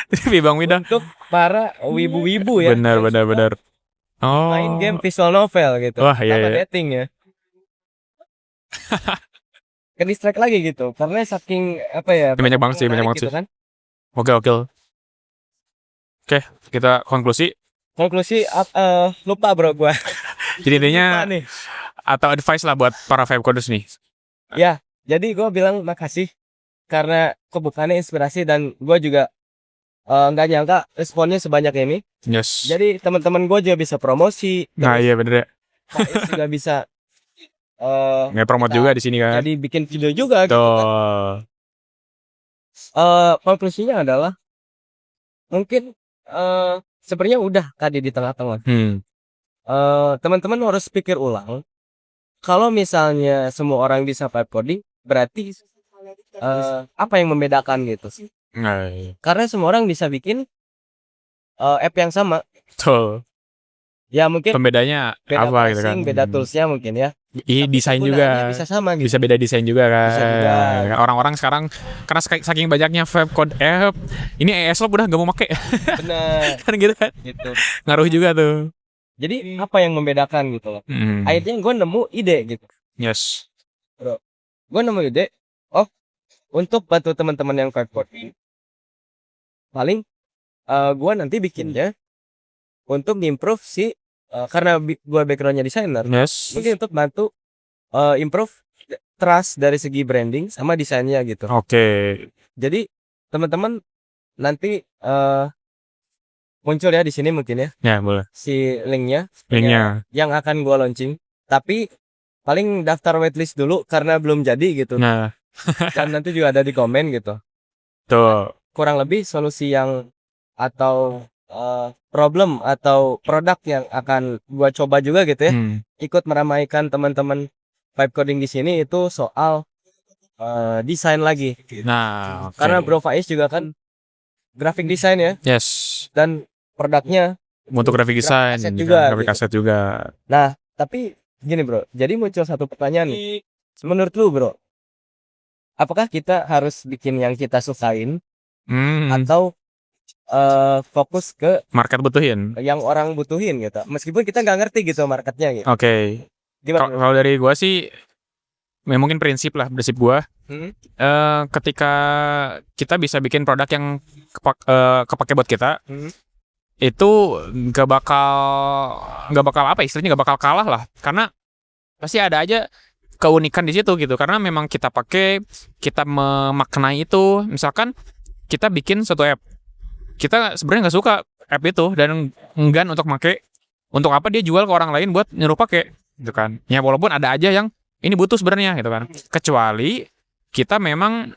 Review Bang Windah Untuk para wibu-wibu ya. Benar. Oh. Main game visual novel gitu. Wah, iya. Dating ya. Ke distract lagi gitu karena saking apa ya banyak banget sih gitu kan. Oke kita konklusi lupa bro gua. Jadi intinya atau advice lah buat para Vibecoders nih ya jadi gua bilang makasih karena kebukaannya inspirasi dan gua juga nggak nyangka responnya sebanyak ini. Yes. Jadi teman-teman gua juga bisa promosi. Nah iya bener ya. Juga bisa nge-promote juga di sini kan. jadi bikin video juga gitu kan. Konklusinya adalah mungkin sebenarnya udah tadi di tengah-tengah. Teman-teman harus pikir ulang. Kalau misalnya semua orang bisa vibe coding, berarti apa yang membedakan gitu? Karena semua orang bisa bikin app yang sama. Betul. Ya mungkin pembedanya beda apa gitu kan? Beda toolsnya mungkin ya. Desain juga bisa sama gitu. Bisa beda desain juga kan. Bisa juga. Orang-orang sekarang karena saking banyaknya Vibecode app, ini ESLab udah gak mau make. Bener. Kan gitu kan. Gitu. Ngaruh juga tuh. Jadi apa yang membedakan gitu loh. Akhirnya gue nemu ide gitu. Yes. Bro, gue nemu ide. Oh, untuk bantu teman-teman yang vibe coding, paling gue nanti bikinnya untuk improve si karena gue backgroundnya desainer, Yes. mungkin untuk bantu improve trust dari segi branding sama desainnya gitu. Oke. Jadi teman-teman nanti muncul ya di sini mungkin ya Ya, boleh. si linknya Linknya. yang akan gue launching. Tapi paling daftar waitlist dulu karena belum jadi gitu. Nah, Dan nanti juga ada di komen gitu. tuh. Kurang lebih solusi yang atau problem atau produk yang akan gua coba juga gitu ya. Ikut meramaikan teman-teman vibe coding di sini itu soal desain lagi. Nah, oke. Karena Bro Faiz juga kan graphic design ya, Yes. dan produknya Untuk graphic design aset dan juga, graphic gitu. aset juga. Nah, tapi gini Bro, jadi muncul satu pertanyaan nih. Menurut lu Bro, apakah kita harus bikin yang kita sukain atau fokus ke Market butuhin. yang orang butuhin gitu, meskipun kita nggak ngerti gitu marketnya gitu. Oke. Gimana Bro? Kalau dari gua sih mungkin prinsip gua ketika kita bisa bikin produk yang kepake buat kita, itu nggak bakal apa istilahnya, nggak bakal kalah lah, karena pasti ada aja keunikan di situ gitu, karena memang kita pakai, kita memaknai itu. Misalkan kita bikin satu app, kita sebenarnya nggak suka app itu dan enggan untuk make, untuk apa dia jual ke orang lain buat nyuruh pakai gitu kan. Ya walaupun ada aja yang ini butuh sebenarnya gitu kan, kecuali kita memang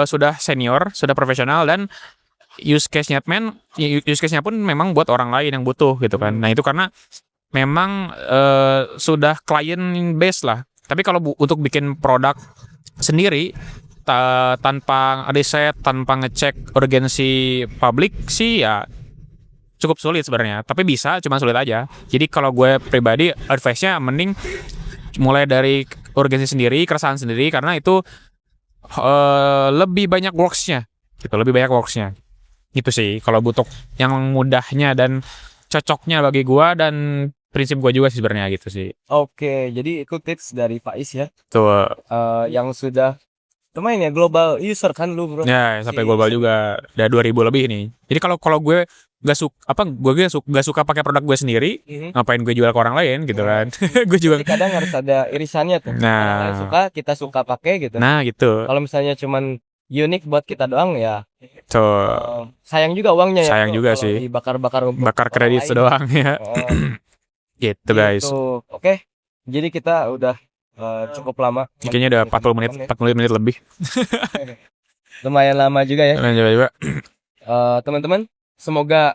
sudah senior, sudah profesional, dan use case-nya pun memang buat orang lain yang butuh gitu kan. Nah itu karena memang sudah client base lah. Tapi kalau untuk bikin produk sendiri tanpa riset, tanpa ngecek urgensi publik sih ya cukup sulit sebenarnya. Tapi bisa, cuma sulit aja. Jadi kalau gue pribadi advice-nya mending mulai dari urgensi sendiri, keresahan sendiri, karena itu lebih banyak works-nya gitu, gitu sih kalau butuh yang mudahnya dan cocoknya bagi gua dan prinsip gua juga sih sebenarnya gitu sih. Oke, jadi itu tips dari Faiz ya, Tuh. yang sudah lumayan ya global user kan lu Bro. Ya, sampai global juga. Udah 2000 lebih nih. Jadi kalau gue gak suka pakai produk gue sendiri, ngapain gue jual ke orang lain gitu kan. Gue juga Jadi kadang harus ada irisannya tuh. Nah. Orang lain suka, kita suka pakai gitu. Nah, gitu. Kalau misalnya cuman unik buat kita doang ya. Tuh. Sayang juga uangnya ya. Sayang juga kalau sih. Dibakar-bakar untuk Bakar orang kredit lain. doang ya. Gitu guys. Oke. Jadi kita udah cukup lama. Kayaknya udah 40 menit, 40 menit lebih. Lumayan lama juga ya. Coba. Teman-teman, semoga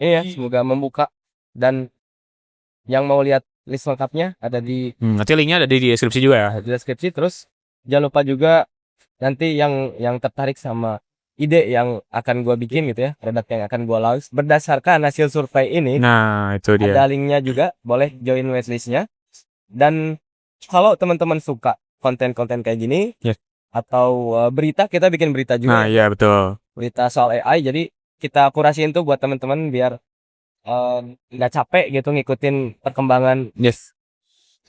ini ya, semoga membuka, dan yang mau lihat list lengkapnya ada di nanti linknya ada di deskripsi juga ya. di deskripsi. Terus jangan lupa juga nanti yang tertarik sama ide yang akan gua bikin gitu ya, produk yang akan gua launch berdasarkan hasil survei ini. Nah, itu dia. Ada linknya juga, boleh join waitlistnya. Dan kalau teman-teman suka konten-konten kayak gini, atau berita, kita bikin berita juga. Nah, iya betul. Berita soal AI, jadi kita kurasiin tuh buat teman-teman biar nggak capek gitu ngikutin perkembangan.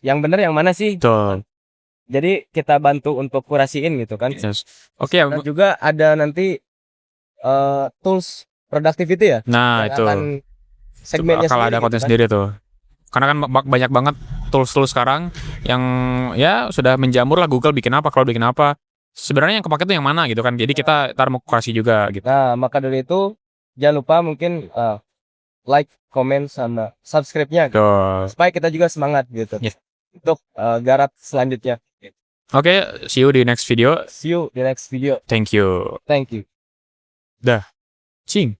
Yang bener yang mana sih? Betul. Jadi kita bantu untuk kurasiin gitu kan. Oke. Dan juga ada nanti tools productivity ya. Nah, yang itu akan segmennya bakal ada konten sendiri tuh. Karena kan banyak banget tools sekarang yang ya sudah menjamur lah. Google bikin apa, Cloud bikin apa. Sebenarnya yang kepake tuh yang mana gitu kan. Jadi kita ntar mau kurasi juga gitu. Nah, maka dari itu jangan lupa mungkin like, comment, sama subscribe-nya gitu. Supaya kita juga semangat gitu. Untuk garap selanjutnya. Oke, see you di next video. See you di next video. Thank you. Thank you. Dah. Cing.